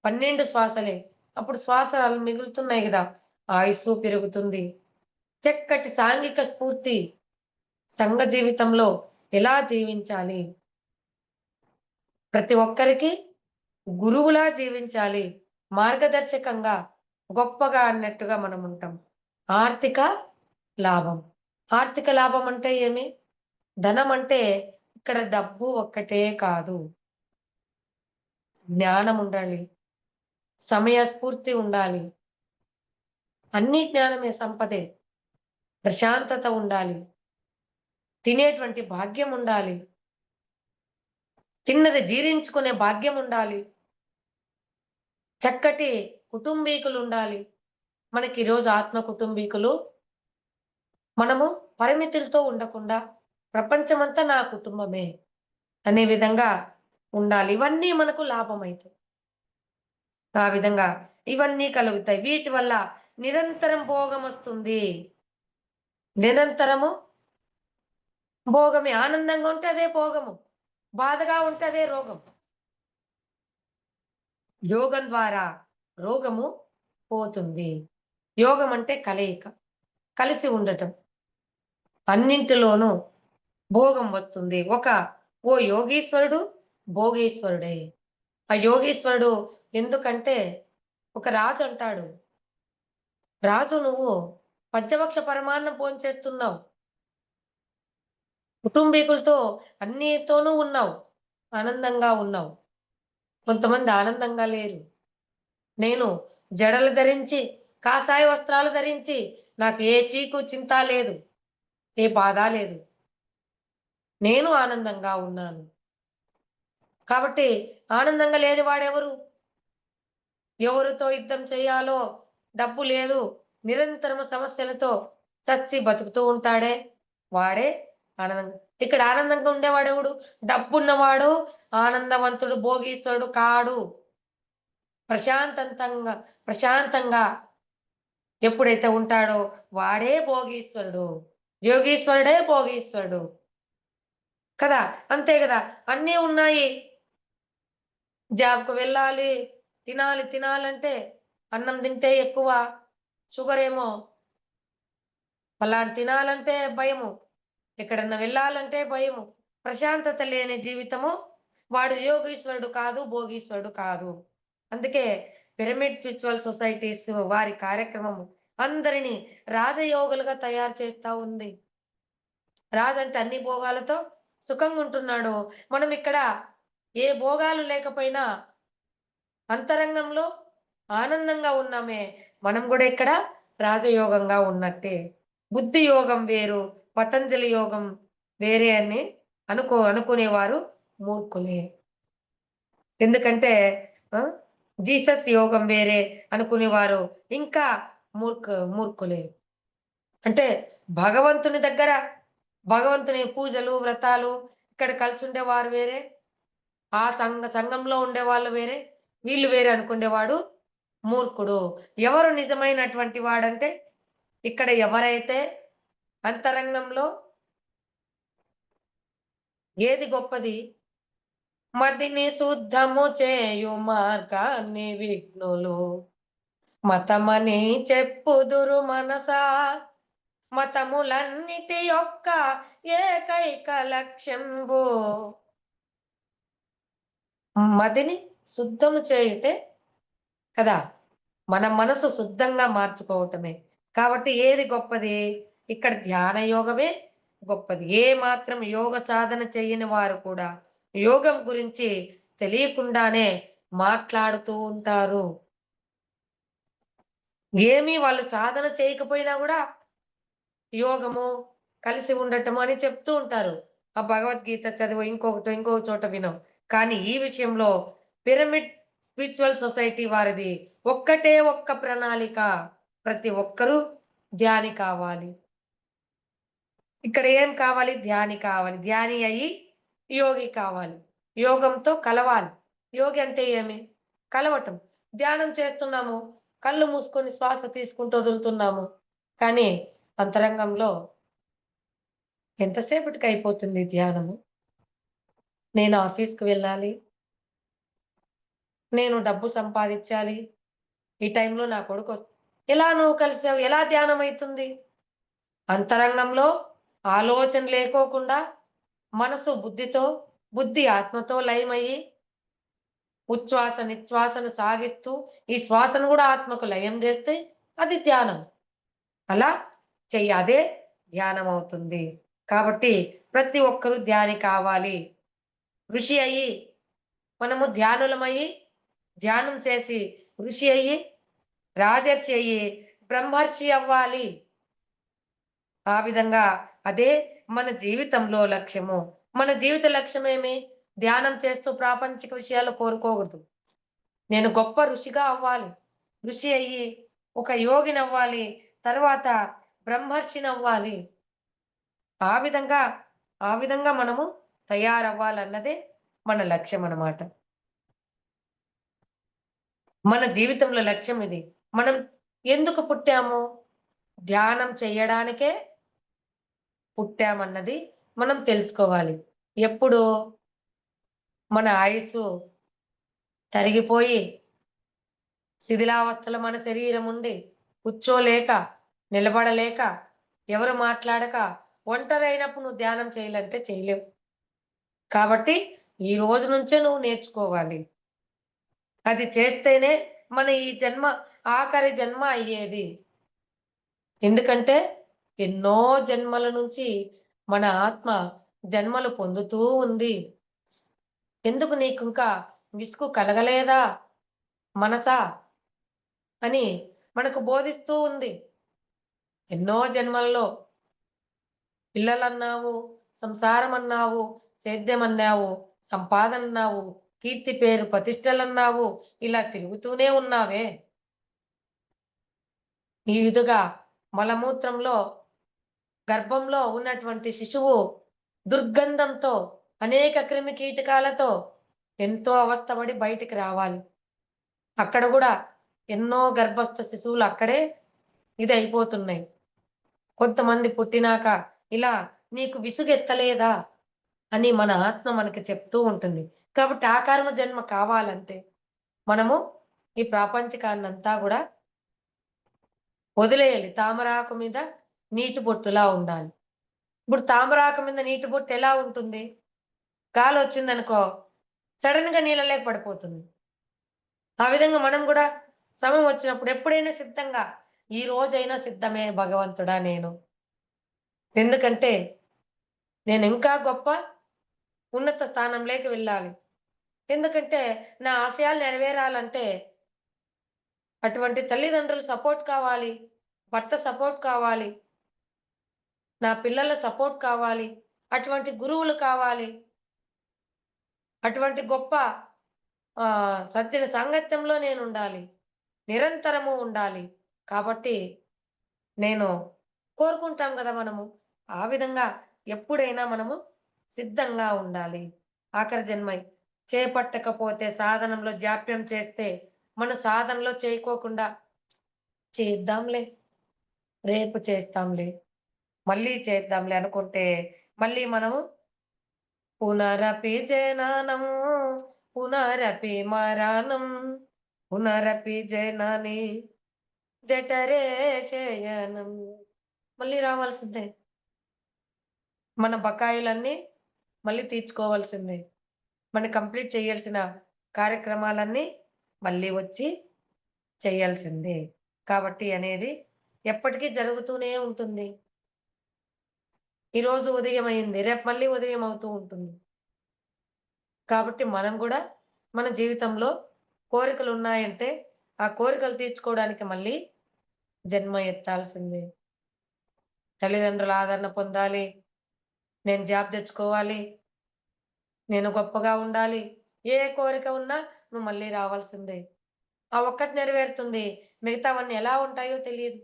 12 శ్వాసలే. అప్పుడు శ్వాసలు మిగులుతున్నాయి గదా! ఆయుస్సు పెరుగుతుంది. చక్కటి సాంఘిక స్ఫూర్తి సంఘ జీవితంలో ఎలా జీవించాలి? ప్రతి ఒక్కరికి గురువులా జీవించాలి. మార్గదర్శకంగా, గొప్పగా అన్నట్టుగా మనముంటాం. ఆర్థిక లాభం. ఆర్థిక లాభం అంటే ఏమి? ధనం అంటే ఇక్కడ డబ్బు ఒక్కటే కాదు. జ్ఞానం ఉండాలి. సమయస్ఫూర్తి ఉండాలి. అన్నీ జ్ఞానమే సంపదే. ప్రశాంతత ఉండాలి. తినేటువంటి భాగ్యం ఉండాలి. తిన్నది జీర్ణించుకునే భాగ్యం ఉండాలి. చక్కటి కుటుంబీకులుండాలి. మనకి ఈరోజు ఆత్మ కుటుంబీకులు మనము పరిమితులతో ఉండకుండా ప్రపంచమంతా నా కుటుంబమే అనే విధంగా ఉండాలి. ఇవన్నీ మనకు లాభమైతాయి. ఆ విధంగా ఇవన్నీ కలుగుతాయి. వీటి వల్ల నిరంతరం భోగమొస్తుంది. నిరంతరము భోగమే. ఆనందంగా ఉంటే అదే భోగము. బాధగా ఉంటే అదే రోగం. యోగం ద్వారా రోగము పోతుంది. యోగం అంటే కలయిక. కలిసి ఉండటం. అన్నింటిలోనూ భోగం వస్తుంది. ఓ యోగీశ్వరుడు, భోగీశ్వరుడే. ఆ యోగీశ్వరుడు ఎందుకంటే ఒక రాజు అంటాడు. రాజు నువ్వు పంచభక్ష పరమాన్నం భోంచేస్తున్నావు. కుటుంబీకులతో అన్నితోనూ ఉన్నావు. ఆనందంగా ఉన్నావు. కొంతమంది ఆనందంగా లేరు. నేను జడలు ధరించి, కాషాయ వస్త్రాలు ధరించి, నాకు ఏ చీకు చింత లేదు. ఏ బాధ లేదు. నేను ఆనందంగా ఉన్నాను. కాబట్టి ఆనందంగా లేనివాడెవరు? ఎవరితో యుద్ధం చేయాలో డబ్బు లేదు. నిరంతరము సమస్యలతో చచ్చి బతుకుతూ ఉంటాడే వాడే ఆనందంగా ఇక్కడ ఆనందంగా ఉండేవాడెవడు? డబ్బున్నవాడు ఆనందవంతుడు, భోగీశ్వరుడు కాడు. ప్రశాంతంతంగా ప్రశాంతంగా ఎప్పుడైతే ఉంటాడో వాడే భోగీశ్వరుడు. యోగీశ్వరుడే భోగీశ్వరుడు. కదా! అంతే గదా! అన్నీ ఉన్నాయి. జాబ్‌కు వెళ్ళాలి, తినాలంటే అన్నం తింటే ఎక్కువ షుగరేమో, తినాలంటే భయము. ఎక్కడన్నా వెళ్ళాలంటే భయము. ప్రశాంతత లేని జీవితము వాడు యోగీశ్వరుడు కాదు, భోగీశ్వరుడు కాదు. అందుకే పిరమిడ్ స్పిరిచువల్ సొసైటీస్ వారి కార్యక్రమం అందరిని రాజయోగులుగా తయారు చేస్తా ఉంది. రాజంటే అన్ని భోగాలతో సుఖంగుంటున్నాడు. మనం ఇక్కడ ఏ భోగాలు లేకపోయినా అంతరంగంలో ఆనందంగా ఉన్నామే. మనం గూడా ఇక్కడ రాజయోగంగా ఉన్నట్టే. బుద్ధి యోగం వేరు, పతంజలి యోగం వేరే అని అనుకునేవారు మూర్ఖులే. ఎందుకంటే ఆ! జీసస్ యోగం వేరే అనుకునేవారు ఇంకా మూర్ఖులే. అంటే భగవంతుని దగ్గర భగవంతుని పూజలు, వ్రతాలు ఇక్కడ కలిసుండేవారు వేరే, ఆ సంఘంలో ఉండేవాళ్ళు వేరే, వీళ్ళు వేరే అనుకునేవాడు మూర్ఖుడు. ఎవరు నిజమైనటువంటి వాడంటే, ఇక్కడ ఎవరైతే అంతరంగంలో ఏది గొప్పది? మదిని శుద్ధము చేయు మార్గాన్ని విఘ్నులు మతమని చెప్పుదురు మనసా. మతములన్నిటి యొక్క ఏకైక లక్ష్యంబు మదిని శుద్ధము చేయుటే కదా! మన మనసు శుద్ధంగా మార్చుకోవటమే. కాబట్టి ఏది గొప్పది? ఇక్కడ ధ్యాన యోగమే గొప్పది. ఏ మాత్రం యోగ సాధన చెయ్యని వారు కూడా యోగం గురించి తెలియకుండానే మాట్లాడుతూ ఉంటారు. ఏమి వాళ్ళు సాధన చేయకపోయినా గూడా యోగము, కలిసి ఉండటము అని చెప్తూ ఉంటారు. ఆ భగవద్గీత చదివో, ఇంకో చోట వినో. కానీ ఈ విషయంలో పిరమిడ్ స్పిరిచువల్ సొసైటీ వారిది ఒక్కటే ఒక్క ప్రణాళిక. ప్రతి ఒక్కరూ ధ్యాని కావాలి. ఇక్కడ ఏం కావాలి? ధ్యాని కావాలి. ధ్యాని అయ్యి యోగి కావాలి. యోగంతో కలవాలి. యోగి అంటే ఏమి? కలవటం. ధ్యానం చేస్తున్నాము. కళ్ళు మూసుకొని శ్వాస తీసుకుంటూ వదులుతున్నాము. కానీ అంతరంగంలో ఎంతసేపటికయిపోతుంది ధ్యానము? నేను ఆఫీస్‌కి వెళ్ళాలి. నేను డబ్బు సంపాదించాలి. ఈ టైంలో నా ఎలా నువ్వు కలిసావు? ఎలా ధ్యానమైతుంది? అంతరంగంలో ఆలోచన లేకోకుండా మనసు బుద్ధి ఆత్మతో లయమయ్యి ఉచ్ఛ్వాస, నిశ్వాసను సాగిస్తూ ఈ శ్వాసను గూడా ఆత్మకు లయం జేస్తే అది ధ్యానం. అలా చెయ్యి. అదే ధ్యానం అవుతుంది. కాబట్టి ప్రతి ఒక్కరు ధ్యాని కావాలి. ఋషి అయ్యి మనము ధ్యానులమయ్యి, ధ్యానం చేసి ఋషి అయ్యి, రాజర్షి అయ్యి, బ్రహ్మర్షి అవ్వాలి. ఆ విధంగా అదే మన జీవితంలో లక్ష్యము. మన జీవిత లక్ష్యమేమి? ధ్యానం చేస్తూ ప్రాపంచిక విషయాలు కోరుకోకూడదు. నేను గొప్ప ఋషిగా అవ్వాలి. ఋషి అయ్యి, ఒక యోగినవ్వాలి. తర్వాత బ్రహ్మర్షినవ్వాలి. ఆ విధంగా, ఆ విధంగా మనము తయారవ్వాలన్నదే మన లక్ష్యమనమాట. మన జీవితంలో లక్ష్యం ఇది. మనం ఎందుకు పుట్టాము? ధ్యానం చెయ్యడానికే పుట్టామన్నది మనం తెలుసుకోవాలి. ఎప్పుడు మన ఆయుస్సు తరిగిపోయి, శిథిలావస్థలో మన శరీరం ఉండి, కూర్చోలేక, నిలబడలేక, ఎవరు మాట్లాడక, ఒంటరైనప్పుడు నువ్వు ధ్యానం చేయాలంటే చేయలేవు. కాబట్టి ఈ రోజు నుంచే నువ్వు నేర్చుకోవాలి. అది చేస్తేనే మన ఈ జన్మ ఆఖరి జన్మ అయ్యేది. ఎందుకంటే ఎన్నో జన్మల నుంచి మన ఆత్మ జన్మలు పొందుతూ ఉంది. ఎందుకు నీకింకా విసుగు కలగలేదా మనసా? అని మనకు బోధిస్తూ ఉంది. ఎన్నో జన్మల్లో పిల్లలన్నావు, సంసారమన్నావు, సేద్యమన్నావు, సంపాదనన్నావు, కీర్తి పేరు ప్రతిష్టలన్నావు, ఇలా తిరుగుతూనే ఉన్నావే. ఈ విధంగా మలమూత్రంలో, గర్భంలో ఉన్నటువంటి శిశువు దుర్గంధంతో, అనేక క్రిమి కీటకాలతో ఎంతో అవస్థపడి బయటికి రావాలి. అక్కడ గూడా ఎన్నో గర్భస్థ శిశువులు అక్కడే ఇదయిపోతున్నాయి. కొంతమంది పుట్టినాక ఇలా నీకు విసుగెత్తలేదా? అని మన ఆత్మ మనకి చెప్తూ ఉంటుంది. కాబట్టి ఆ కర్మ జన్మ కావాలంటే మనము ఈ ప్రాపంచికాన్నంతా గూడా వదిలేయాలి. తామరాకు మీద నీటి బొట్టులా ఉండాలి. ఇప్పుడు తామరాకు మీద నీటి బొట్టు ఎలా ఉంటుంది? గాలొచ్చిందనుకో సడెన్‌గా నీళ్ళలోకి పడిపోతుంది. ఆ విధంగా మనం గూడా సమయం వచ్చినప్పుడు ఎప్పుడైనా సిద్ధంగా, ఈ రోజైనా సిద్ధమే భగవంతుడా నేను. ఎందుకంటే నేనింకా గొప్ప ఉన్నత స్థానంలోకి వెళ్ళాలి. ఎందుకంటే నా ఆశయాలు నెరవేరాలంటే అటువంటి తల్లిదండ్రుల సపోర్ట్ కావాలి. భర్త సపోర్ట్ కావాలి. నా పిల్లల సపోర్ట్ కావాలి. అటువంటి గురువులు కావాలి. అటువంటి గొప్ప సజ్జన సాంగత్యంలో నేనుండాలి. నిరంతరము ఉండాలి. కాబట్టి నేను కోరుకుంటాం గదా మనము. ఆ విధంగా ఎప్పుడైనా మనము సిద్ధంగా ఉండాలి. ఆఖరి జన్మై చేపట్టకపోతే సాధనంలో జాప్యం చేస్తే, మన సాధనలో చేయకోకుండా చేద్దాంలే, రేపు చేస్తాంలే, మళ్ళీ చేద్దాంలే అనుకుంటే, మళ్ళీ మనము పునరపి జననం, పునరపి మరణం, పునరపి జనని జఠరే శయనం. మళ్ళీ రావాల్సిందే. మన బకాయిలన్నీ మళ్ళీ తీర్చుకోవాల్సిందే. మనం కంప్లీట్ చేయాల్సిన కార్యక్రమాలన్నీ మళ్ళీ వచ్చి చేయాల్సిందే. కాబట్టి అనేది ఎప్పటికీ జరుగుతూనే ఉంటుంది. ఈరోజు ఉదయం అయింది. రేపు మళ్ళీ ఉదయం అవుతూ ఉంటుంది. కాబట్టి మనం గూడా మన జీవితంలో కోరికలున్నాయంటే, ఆ కోరికలు తీర్చుకోవడానికి మళ్ళీ జన్మ ఎత్తాల్సిందే. తల్లిదండ్రుల ఆదరణ పొందాలి. నేను జాబ్ తెచ్చుకోవాలి. నేను గొప్పగా ఉండాలి. ఏ కోరిక ఉన్నా నువ్వు మళ్ళీ రావాల్సిందే. ఆ ఒక్కటి నెరవేరుతుంది. మిగతావన్నీ ఎలా ఉంటాయో తెలీదు.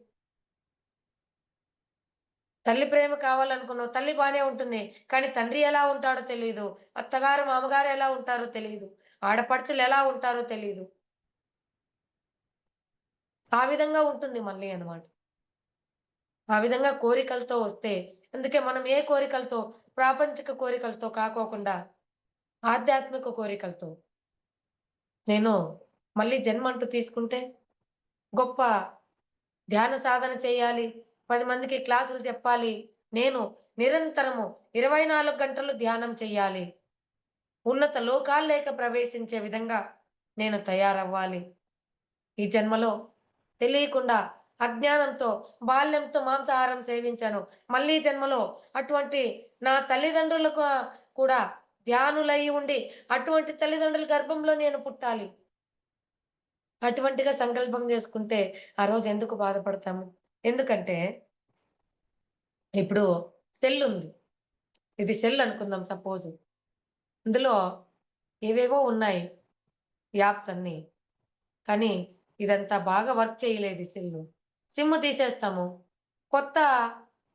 తల్లి ప్రేమ కావాలనుకున్నావు. తల్లి బానే ఉంటుంది. కానీ తండ్రి ఎలా ఉంటాడో తెలీదు. అత్తగారు, మామగారు ఎలా ఉంటారో తెలీదు. ఆడపడుచులు ఎలా ఉంటారో తెలీదు. ఆ విధంగా ఉంటుంది మళ్ళీ అన్నమాట. ఆ విధంగా కోరికలతో వస్తే అందుకే మనం ఏ కోరికలతో ప్రాపంచిక కోరికలతో కాకోకుండా ఆధ్యాత్మిక కోరికలతో నేను మళ్ళీ జన్మంటూ తీసుకుంటే గొప్ప ధ్యాన సాధన చేయాలి. 10 మందికి క్లాసులు చెప్పాలి. నేను నిరంతరము 24 గంటలు ధ్యానం చెయ్యాలి. ఉన్నత లోకాల్లోకి ప్రవేశించే విధంగా నేను తయారవ్వాలి. ఈ జన్మలో తెలియకుండా అజ్ఞానంతో, బాల్యంతో మాంసాహారం సేవించాను. మళ్ళీ జన్మలో అటువంటి నా తల్లిదండ్రులకు కూడా ధ్యానులై ఉండి, అటువంటి తల్లిదండ్రుల గర్భంలో నేను పుట్టాలి. అటువంటిగా సంకల్పం చేసుకుంటే, ఆ రోజు ఎందుకు బాధపడతాము? ఎందుకంటే, ఇప్పుడు సెల్లుంది. ఇది సెల్ అనుకుందాం సపోజ్. ఇందులో ఏవేవో ఉన్నాయి యాప్స్ అన్నీ. కానీ ఇదంతా బాగా వర్క్ చేయలేదు ఈ సెల్లు. సిమ్ తీసేస్తాము. కొత్త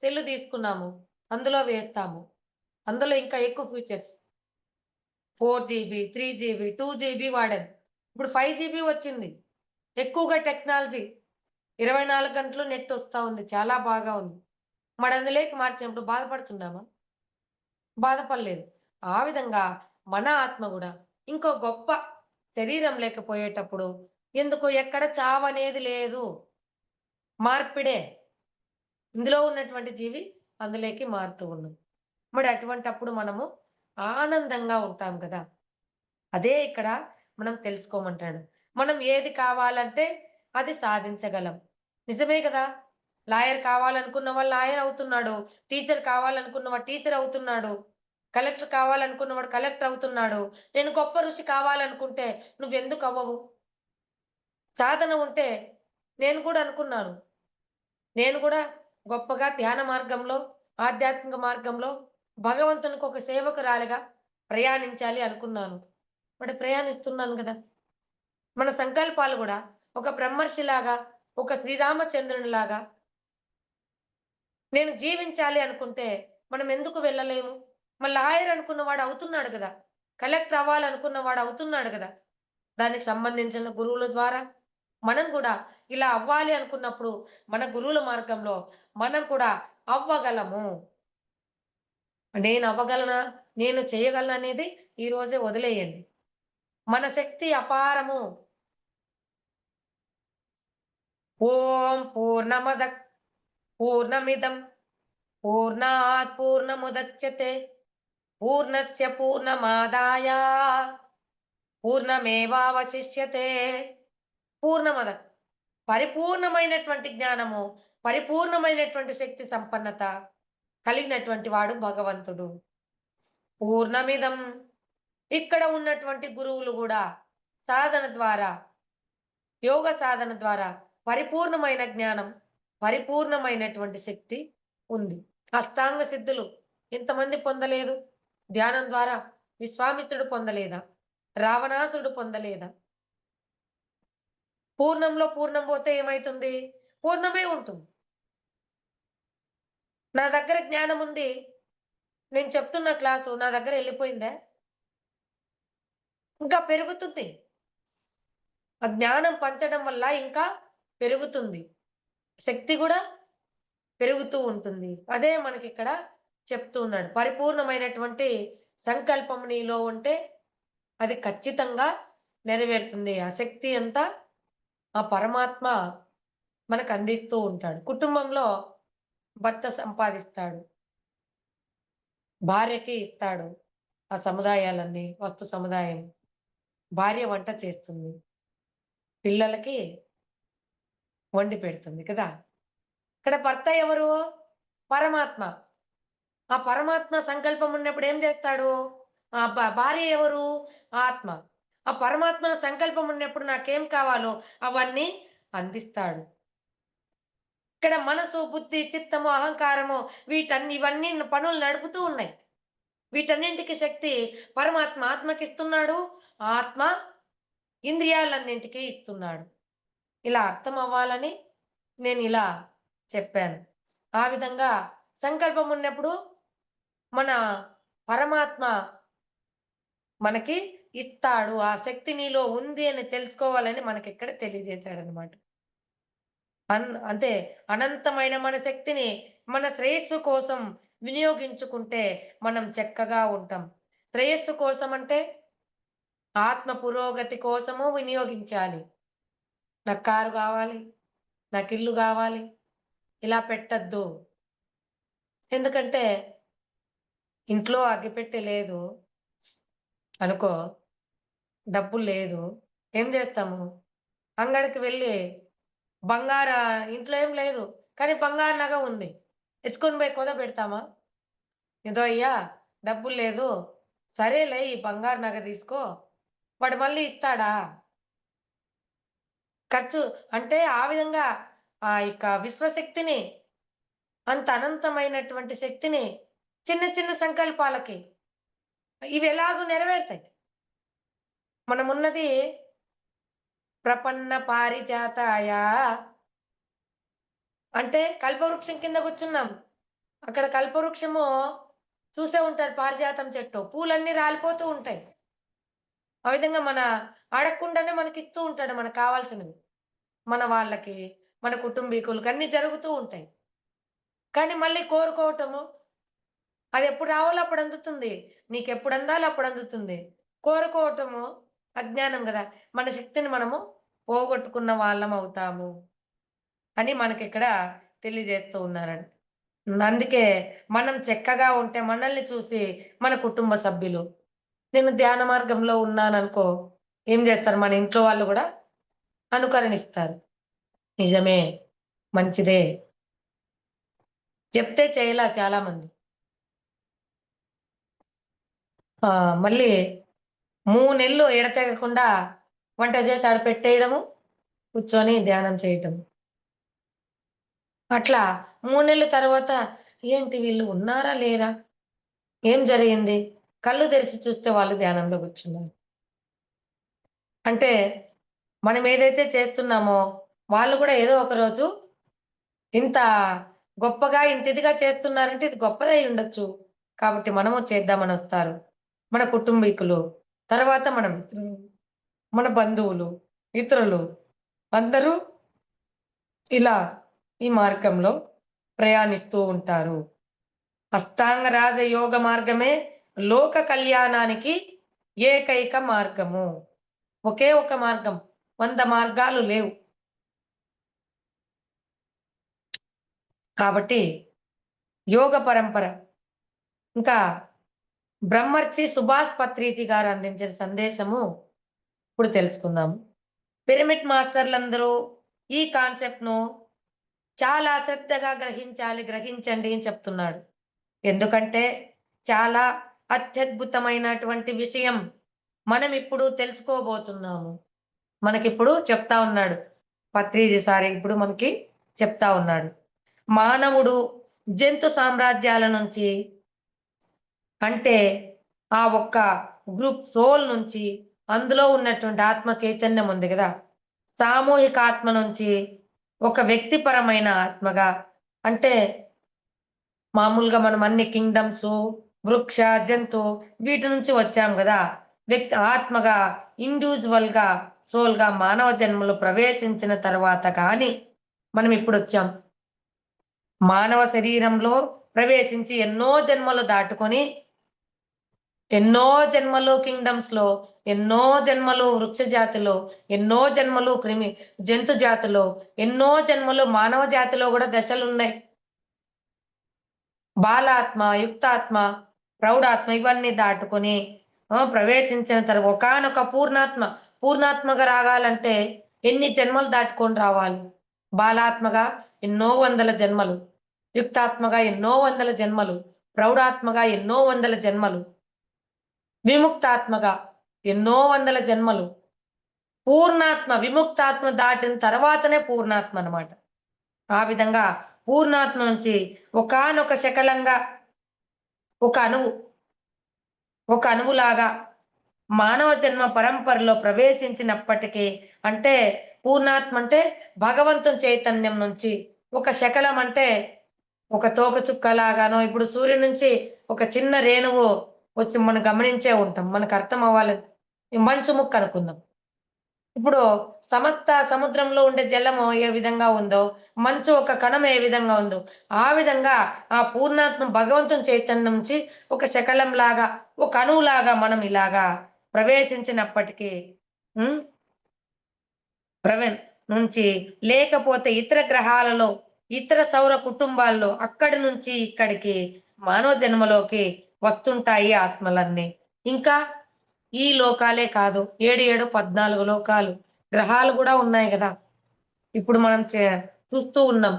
సెల్లు తీసుకున్నాము. అందులో వేస్తాము. అందులో ఇంకా ఎక్కువ ఫీచర్స్ 4 జీబీ, 3 జీబీ, 2 జీబీ వాడాను. ఇప్పుడు 5 జీబీ వచ్చింది. ఎక్కువగా టెక్నాలజీ. 24 గంటలు నెట్ ఒస్తా ఉంది. చాలా బాగా ఉంది. మరి అందులోకి మార్చినప్పుడు బాధపడుతున్నామా? బాధపడలేదు. ఆ విధంగా మన ఆత్మ గూడా ఇంకో గొప్ప శరీరం లేకపోయేటప్పుడు ఎందుకు ఎక్కడ చావనేది లేదు. మార్పిడే. ఇందులో ఉన్నటువంటి జీవి అందులోకి మారుతూ ఉన్నాం. మరి అటువంటప్పుడు మనము ఆనందంగా ఉంటాం గదా! అదే ఇక్కడ మనం తెలుసుకోమంటాడు. మనం ఏది కావాలంటే అది సాధించగలం. నిజమే గదా! లాయర్ కావాలనుకున్నవాడు లాయర్ అవుతున్నాడు. టీచర్ కావాలనుకున్నవాడు టీచర్ అవుతున్నాడు. కలెక్టర్ కావాలనుకున్నవాడు కలెక్టర్ అవుతున్నాడు. నేను గొప్ప ఋషి కావాలనుకుంటే నువ్వెందుకు అవ్వవు? సాధన ఉంటే నేను కూడా అనుకున్నాను. నేను కూడా గొప్పగా ధ్యాన మార్గంలో, ఆధ్యాత్మిక మార్గంలో భగవంతునికి ఒక సేవకురాలిగా ప్రయాణించాలి అనుకున్నాను. మరి ప్రయాణిస్తున్నాను గదా! మన సంకల్పాలు గూడా ఒక బ్రహ్మర్షిలాగా, ఒక శ్రీరామచంద్రునిలాగా నేను జీవించాలి అనుకుంటే మనం ఎందుకు వెళ్ళలేము? మరి లాయర్ అనుకున్నవాడు అవుతున్నాడు గదా! కలెక్టర్ అవ్వాలనుకున్నవాడు అవుతున్నాడు గదా! దానికి సంబంధించిన గురువుల ద్వారా మనం గూడా ఇలా అవ్వాలి అనుకున్నప్పుడు మన గురువుల మార్గంలో మనం కూడా అవ్వగలము. నేను అవ్వగలనా? నేను చేయగలననేది ఈ రోజే వదిలేయండి. మన శక్తి అపారము. ఓం పూర్ణమిదం పూర్ణాత్ పూర్ణముదచ్యతే పూర్ణస్య పూర్ణమాదాయ పూర్ణమేవావశిష్యతే. పూర్ణమద పరిపూర్ణమైనటువంటి జ్ఞానము, పరిపూర్ణమైనటువంటి శక్తి సంపన్నత కలిగినటువంటి వాడు భగవంతుడు. పూర్ణమిదం ఇక్కడ ఉన్నటువంటి గురువులు గూడా సాధన ద్వారా, యోగ సాధన ద్వారా పరిపూర్ణమైన జ్ఞానం, పరిపూర్ణమైనటువంటి శక్తి ఉంది. అష్టాంగ సిద్ధులు ఎంతమంది పొందలేదు? ధ్యానం ద్వారా విశ్వామిత్రుడు పొందలేదా? రావణాసురుడు పొందలేదా? పూర్ణంలో పూర్ణం పోతే ఏమైతుంది? పూర్ణమే ఉంటుంది. నా దగ్గర జ్ఞానముంది. నేను చెప్తున్న క్లాసు నా దగ్గర ఎళ్ళిపోయిందా? ఇంకా పెరుగుతుంది. ఆ జ్ఞానం పంచడం వల్ల ఇంకా పెరుగుతుంది. శక్తి గూడా పెరుగుతూ ఉంటుంది. అదే మనకిక్కడ చెప్తూ ఉన్నాడు. పరిపూర్ణమైనటువంటి సంకల్పం నీలో ఉంటే అది ఖచ్చితంగా నెరవేరుతుంది. ఆ శక్తి అంతా ఆ పరమాత్మ మనకందిస్తూ ఉంటాడు. కుటుంబంలో భర్త సంపాదిస్తాడు. భార్యకి ఇస్తాడు. ఆ సముదాయాలన్నీ, వస్తు సముదాయం. భార్య వంట చేస్తుంది. పిల్లలకి వండి పెడుతుంది కదా! ఇక్కడ భర్త ఎవరు? పరమాత్మ. ఆ పరమాత్మ సంకల్పం ఉన్నప్పుడు ఏం చేస్తాడు? ఆ భార్య ఎవరు? ఆత్మ. ఆ పరమాత్మ సంకల్పం ఉన్నప్పుడు నాకేం కావాలో అవన్నీ అందిస్తాడు. ఇక్కడ మనసు, బుద్ధి, చిత్తము, అహంకారము ఇవన్నీ పనులు నడుపుతూ ఉన్నాయి. వీటన్నింటికి శక్తి పరమాత్మ ఆత్మకిస్తున్నాడు. ఆత్మ ఇంద్రియాలన్నింటికి ఇస్తున్నాడు. ఇలా అర్థం అవ్వాలని నేనిలా చెప్పాను. ఆ విధంగా సంకల్పం ఉన్నప్పుడు మన పరమాత్మ మనకి ఇస్తాడు. ఆ శక్తి నీలో ఉంది అని తెలుసుకోవాలని మనకిక్కడ తెలియజేశాడనమాట. అంతే అనంతమైన మన శక్తిని మన శ్రేయస్సు కోసం వినియోగించుకుంటే మనం చక్కగా ఉంటాం. శ్రేయస్సు కోసం అంటే ఆత్మ పురోగతి కోసము వినియోగించాలి. నాకు కారు గావాలి, నాకిల్లు గావాలి, ఇలా పెట్టొద్దు. ఎందుకంటే ఇంట్లో అగ్గిపెట్టె లేదు అనుకో, డబ్బులు లేదు. ఏం జేస్తాము? అంగడికి వెళ్లి బంగారా ఇంట్లో ఏం లేదు. కానీ బంగారు నగ ఉంది. ఎత్తుకొని పోయి కుదబెడతామా? ఇదో అయ్యా డబ్బులు లేదు. సరేలే ఈ బంగారు నగ తీసుకో. వాడు మళ్ళీ ఇస్తాడా? ఖర్చు అంటే ఆ విధంగా ఆ యొక్క విశ్వశక్తిని, అంత అనంతమైనటువంటి శక్తిని చిన్న చిన్న సంకల్పాలకి ఇవి ఎలాగో నెరవేరుతాయి. మనమున్నది ప్రపన్న పారిజాతాయ అంటే కల్పవృక్షం కింద కూర్చున్నాం. అక్కడ కల్పవృక్షము చూసే ఉంటారు పారిజాతం చెట్టు. పూలన్నీ రాలిపోతూ ఉంటాయి. ఆ విధంగా అడగకుండానే మనకిస్తూ ఉంటాడు మనకు కావాల్సినవి. మన వాళ్ళకి, మన కుటుంబీకులకి అన్నీ జరుగుతూ ఉంటాయి. కానీ మళ్ళీ కోరుకోవటము, అదెప్పుడు రావాలో అప్పుడు అందుతుంది. నీకెప్పుడు అందాలో అప్పుడు అందుతుంది. కోరుకోవటము అజ్ఞానం గదా! మన శక్తిని మనము పోగొట్టుకున్న వాళ్ళమవుతాము అని మనకిక్కడ తెలియజేస్తూ ఉన్నారండి. అందుకే మనం చక్కగా ఉంటే మనల్ని చూసి మన కుటుంబ సభ్యులు, నేను ధ్యాన మార్గంలో ఉన్నాననుకో, ఏం జేస్తారు మన ఇంట్లో వాళ్ళు గూడా అనుకరణిస్తారు. నిజమే. మంచిదే. చెప్తే చేయలా చాలామంది. మళ్ళీ 3 నెలలు ఎడతెగకుండా వంట చేసి ఆడ పెట్టేయడము, కూర్చొని ధ్యానం చేయటం. అట్లా 3 నెలల తర్వాత ఏంటి వీళ్ళు ఉన్నారా? లేరా? ఏం జరిగింది? కళ్ళు తెరిచి చూస్తే వాళ్ళు ధ్యానంలో కూర్చున్నారు. అంటే మనం ఏదైతే చేస్తున్నామో వాళ్ళు గూడా ఏదో ఒక రోజు ఇంత గొప్పగా, ఇంత ఇదిగా చేస్తున్నారంటే ఇది గొప్పదై ఉండొచ్చు. కాబట్టి మనము చేద్దామనొస్తారు. మన కుటుంబీకులు, తర్వాత మన మిత్రులు, మన బంధువులు, ఇతరులు అందరూ ఇలా ఈ మార్గంలో ప్రయాణిస్తూ ఉంటారు. అష్టాంగ రాజయోగ మార్గమే లోక కళ్యాణానికి ఏకైక మార్గము. ఒకే ఒక మార్గం. 100 మార్గాలు లేవు. కాబట్టి యోగ పరంపర ఇంకా బ్రహ్మర్షి సుభాష్ పత్రిజీ గారు అందించిన సందేశము ఇప్పుడు తెలుసుకుందాము. పిరమిడ్ మాస్టర్లందరూ ఈ కాన్సెప్ట్‌ను చాలా శ్రద్ధగా గ్రహించాలి, గ్రహించండి అని చెప్తున్నాడు. ఎందుకంటే చాలా అత్యద్భుతమైనటువంటి విషయం మనమిప్పుడు తెలుసుకోబోతున్నాము. మనకిప్పుడు చెప్తా ఉన్నాడు. పత్రిజీ సార్ ఇప్పుడు మనకి చెప్తా ఉన్నాడు. మానవుడు జంతు సామ్రాజ్యాల నుంచి అంటే ఆ ఒక్క గ్రూప్ సోల్ నుంచి అందులో ఉన్నటువంటి ఆత్మ చైతన్యం ఉంది గదా! సామూహిక ఆత్మ నుంచి ఒక వ్యక్తిపరమైన ఆత్మగా అంటే మామూలుగా మనం అన్ని కింగ్‌డమ్సు, వృక్ష, జంతు వీటి నుంచి వచ్చాం గదా! ఆత్మగా, ఇండివిడ్యువల్‌గా, సోల్‌గా మానవ జన్మలో ప్రవేశించిన తర్వాత కానీ మనం ఇప్పుడొచ్చాం. మానవ శరీరంలో ప్రవేశించి ఎన్నో జన్మలు దాటుకొని ఎన్నో జన్మలు కింగ్‌డమ్స్‌లో, ఎన్నో జన్మలు వృక్ష జాతిలో, ఎన్నో జన్మలు జంతు జాతిలో, ఎన్నో జన్మలు మానవ జాతిలో గూడా దశలున్నాయి. బాలాత్మ, యుక్తాత్మ, ప్రౌఢాత్మ ఇవన్నీ దాటుకొని ప్రవేశించిన ఒకానొక పూర్ణాత్మగా రాగాలంటే ఎన్ని జన్మలు దాటుకొని రావాలి? బాలాత్మగా ఎన్నో వందల జన్మలు, యుక్తాత్మగా ఎన్నో వందల జన్మలు, ప్రౌఢాత్మగా ఎన్నో వందల జన్మలు. విముక్తాత్మగా ఎన్నో వందల జన్మలు. విముక్తాత్మ దాటిన తర్వాతనే పూర్ణాత్మ అన్నమాట. ఆ విధంగా పూర్ణాత్మ నుంచి ఒకానొక శకలంగా ఒక అణువు, ఒక అణువులాగా మానవ జన్మ పరంపరలో ప్రవేశించినప్పటికీ అంటే పూర్ణాత్మ అంటే భగవంతుని చైతన్యం నుంచి ఒక శకలం అంటే ఒక తోకచుక్కలాగానో ఇప్పుడు సూర్యుని నుంచి ఒక చిన్న రేణువు వచ్చి మనం గమనించే ఉంటాం. మనకు అర్థం అవ్వాలని మంచు ముక్క అనుకుందాం. ఇప్పుడు సమస్త సముద్రంలో ఉండే జలము ఏ విధంగా ఉందో, మంచు ఒక కణం ఏ విధంగా ఉందో, ఆ విధంగా ఆ పూర్ణాత్మ భగవంతుని చైతన్యం నుంచి ఒక శకలంలాగా, ఒక అణువులాగా మనం ఇలాగా ప్రవేశించినప్పటికీ హ్మ్. ప్రవెన్ నుంచి లేకపోతే ఇతర గ్రహాలలో, ఇతర సౌర కుటుంబాల్లో అక్కడి నుంచి ఇక్కడికి మానవ జన్మలోకి వస్తుంటాయి ఆత్మలన్నీ. ఇంకా ఈ లోకాలే కాదు 7, 7 14 లోకాలు, గ్రహాలు గూడా ఉన్నాయి గదా! ఇప్పుడు మనం చూస్తూ ఉన్నాం.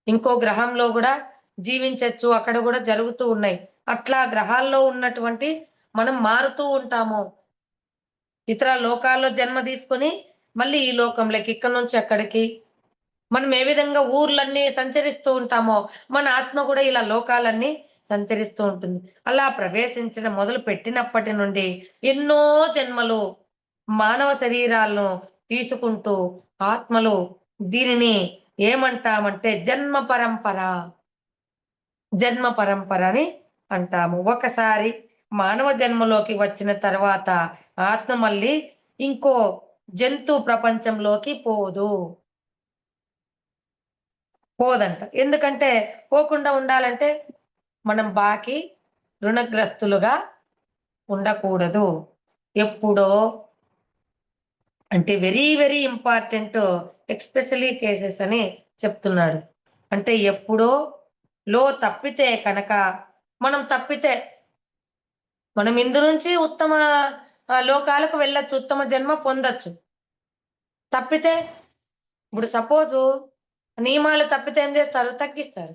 ఇంకో గ్రహంలో గూడా జీవించొచ్చు. అక్కడ గూడా జరుగుతూ ఉన్నాయి. అట్లా గ్రహాల్లో ఉన్నటువంటి మనం మారుతూ ఉంటాము. ఇతర లోకాల్లో జన్మ తీసుకొని మళ్ళీ ఈ లోకంలోకి ఇక్కడి నుంచి అక్కడికి మనం ఏ విధంగా ఊర్లన్నీ సంచరిస్తూ ఉంటామో, మన ఆత్మ కూడా ఇలా లోకాలన్నీ సంచరిస్తూ ఉంటుంది. అలా ప్రవేశించడం మొదలుపెట్టినప్పటి నుండి ఎన్నో జన్మలు మానవ శరీరాలను తీసుకుంటూ ఆత్మలు దీనిని ఏమంటామంటే జన్మ పరంపర అని అంటాము. ఒకసారి మానవ జన్మలోకి వచ్చిన తర్వాత ఆత్మ మళ్ళీ ఇంకో జంతు ప్రపంచంలోకి పోదంట. ఎందుకంటే పోకుండా ఉండాలంటే మనం బాకీ రుణగ్రస్తులుగా ఉండకూడదు. ఎప్పుడో అంటే very, very important especially cases అని చెప్తున్నాడు. అంటే ఎప్పుడో తప్పితే కనక మనం తప్పితే మనం ఇందు నుంచి ఉత్తమ లోకాలకు వెళ్ళొచ్చు. ఉత్తమ జన్మ పొందొచ్చు. తప్పితే ఇప్పుడు సపోజు నియమాలు తప్పితే ఏం జేస్తారు? తగ్గిస్తారు.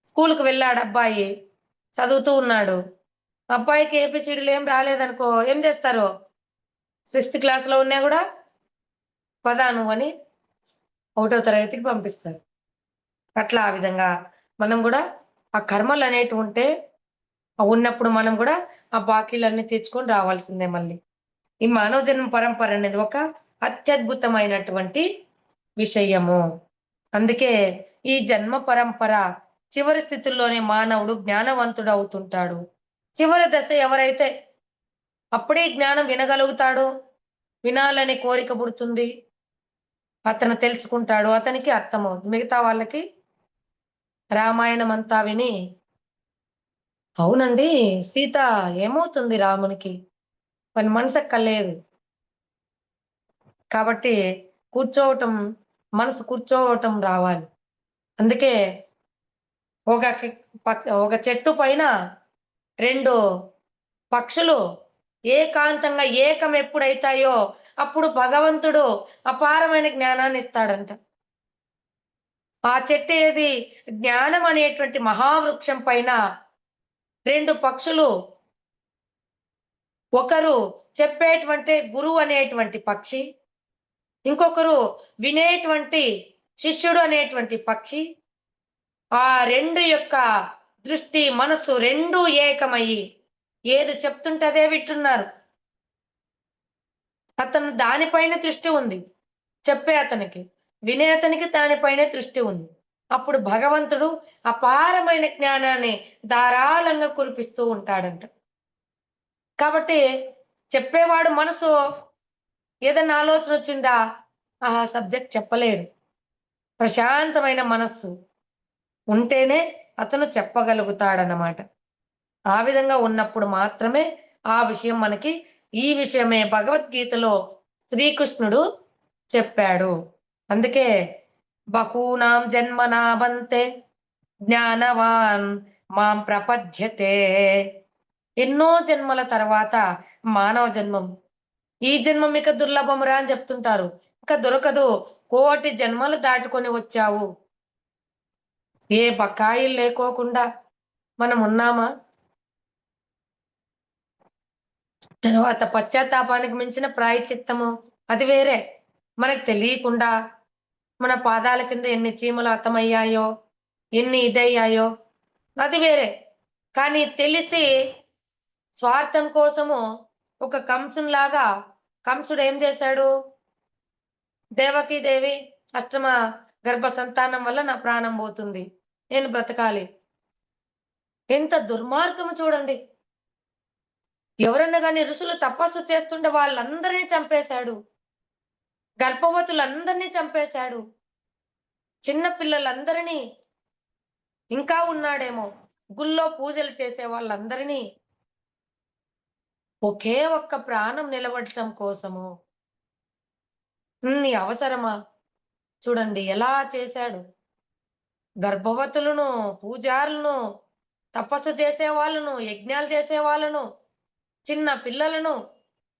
స్కూలుకి వెళ్ళాడు అబ్బాయి. చదువుతూ ఉన్నాడు. అబ్బాయికి ఏబీసీడీలేం రాలేదనుకో ఏం జేస్తారు? సిక్స్త్ క్లాస్‌లో ఉన్నా గూడా పదా నువ్వని ఒకటో తరగతికి పంపిస్తారు. అట్లా ఆ విధంగా మనం గూడా ఆ కర్మలనేటివుంటే ఉన్నప్పుడు మనం గూడా ఆ బాకీలన్నీ తీర్చుకొని రావాల్సిందే మళ్ళీ. ఈ మానవ జన్మ పరంపర అనేది ఒక అత్యద్భుతమైనటువంటి విషయము. అందుకే ఈ జన్మ పరంపర చివరి స్థితుల్లోనే మానవుడు జ్ఞానవంతుడవుతుంటాడు. చివరి దశ ఎవరైతే అప్పుడే జ్ఞానం వినగలుగుతాడో, వినాలనే కోరిక పుడుతుంది. అతను తెలుసుకుంటాడు. అతనికి అర్థమవుతుంది. మిగతా వాళ్ళకి రామాయణమంతా విని అవునండి. సీత ఏమవుతుంది రామునికి? వాని మనసెక్కలేదు. కాబట్టి కూర్చోవటం మనసు కూర్చోవటం రావాలి. అందుకే ఒక కి ఒక చెట్టు పైన 2 పక్షులు ఏకాంతంగా ఏకం ఎప్పుడైతాయో అప్పుడు భగవంతుడు అపారమైన జ్ఞానాన్నిస్తాడంట. ఆ చెట్టు ఏది? జ్ఞానం అనేటువంటి మహావృక్షం పైన 2 పక్షులు ఒకరు చెప్పేటువంటి గురువు అనేటువంటి పక్షి, ఇంకొకరు వినేటువంటి శిష్యుడు అనేటువంటి పక్షి. ఆ 2 యొక్క దృష్టి, మనస్సు 2 ఏకమయ్యి ఏది చెప్తుంటే అదే వింటున్నారు. అతను దానిపైన దృష్టి ఉంది. చెప్పే అతనికి. వినే అతనికి దానిపైనే దృష్టి ఉంది. అప్పుడు భగవంతుడు అపారమైన జ్ఞానాన్ని ధారాళంగా కురిపిస్తూ ఉంటాడంట. కాబట్టి చెప్పేవాడు మనసు ఏదన్నా ఆలోచనొచ్చిందా? ఆ సబ్జెక్ట్ చెప్పలేడు. ప్రశాంతమైన మనస్సు ఉంటేనే అతను చెప్పగలుగుతాడనమాట. ఆ విధంగా ఉన్నప్పుడు మాత్రమే ఆ విషయం మనకి ఈ విషయమే భగవద్గీతలో శ్రీకృష్ణుడు చెప్పాడు. అందుకే బహూనాం జన్మనాబంతే జ్ఞానవాన్ మాం ప్రపద్యతే. ఎన్నో జన్మల తర్వాత మానవ జన్మం. ఈ జన్మం ఇక దుర్లభమురా అని చెప్తుంటారు. ఇక దొరకదు. కోటి జన్మలు దాటుకొని వచ్చావు. ఏ బకాయిలు లేకోకుండా మనం ఉన్నామా? తర్వాత పశ్చాత్తాపానికి మించిన ప్రాయశ్చిత్తము అది వేరే. మనకు తెలియకుండా మన పాదాల కింద ఎన్ని చీమలు హతమయ్యాయో, ఎన్ని ఇదయ్యాయో అది వేరే. కానీ తెలిసి స్వార్థం కోసము ఒక కంసునిలాగా కంసుడు ఏం చేశాడు? దేవకీదేవి అష్టమ గర్భ సంతానం వల్ల నా ప్రాణం పోతుంది. నేను బ్రతకాలి. ఎంత దుర్మార్గము చూడండి. ఎవరన్నా గాని ఋషులు తపస్సు చేస్తుంటే వాళ్ళందరిని చంపేశాడు. గర్భవతులందరిని చంపేశాడు. చిన్న పిల్లలందరినీ ఇంకా ఉన్నాడేమో. గుళ్ళో పూజలు చేసే వాళ్ళందరినీ ఒకే ఒక్క ప్రాణం నిలబడటం కోసము ఇన్ని అవసరమా? చూడండి ఎలా చేశాడు. గర్భవతులను, పూజారులను, తపస్సు చేసే వాళ్ళను, యజ్ఞాలు చేసే వాళ్ళను, చిన్న పిల్లలను,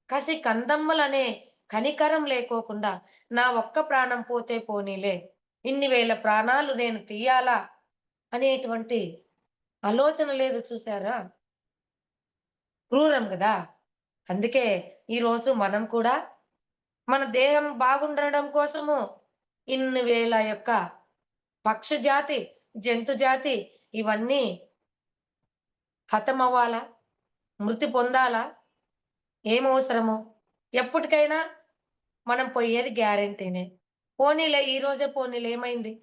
కసి కందమ్మలనే కనికరం లేకోకుండా నా ఒక్క ప్రాణం పోతే పోనీలే. ఇన్ని వేల ప్రాణాలు నేను తీయాలా అనేటువంటి ఆలోచన లేదు చూసారా? క్రూరం గదా! అందుకే ఈరోజు మనం కూడా మన దేహం బాగుండడం కోసము ఇన్ని వేల యొక్క పక్షి జాతి, జంతు జాతి ఇవన్నీ హతమవ్వాలా? మృతి పొందాలా? ఏమవసరము? ఎప్పటికైనా మనం పోయేది గ్యారంటీనే. పోనీలే ఈరోజే పోనీలే ఏమైంది?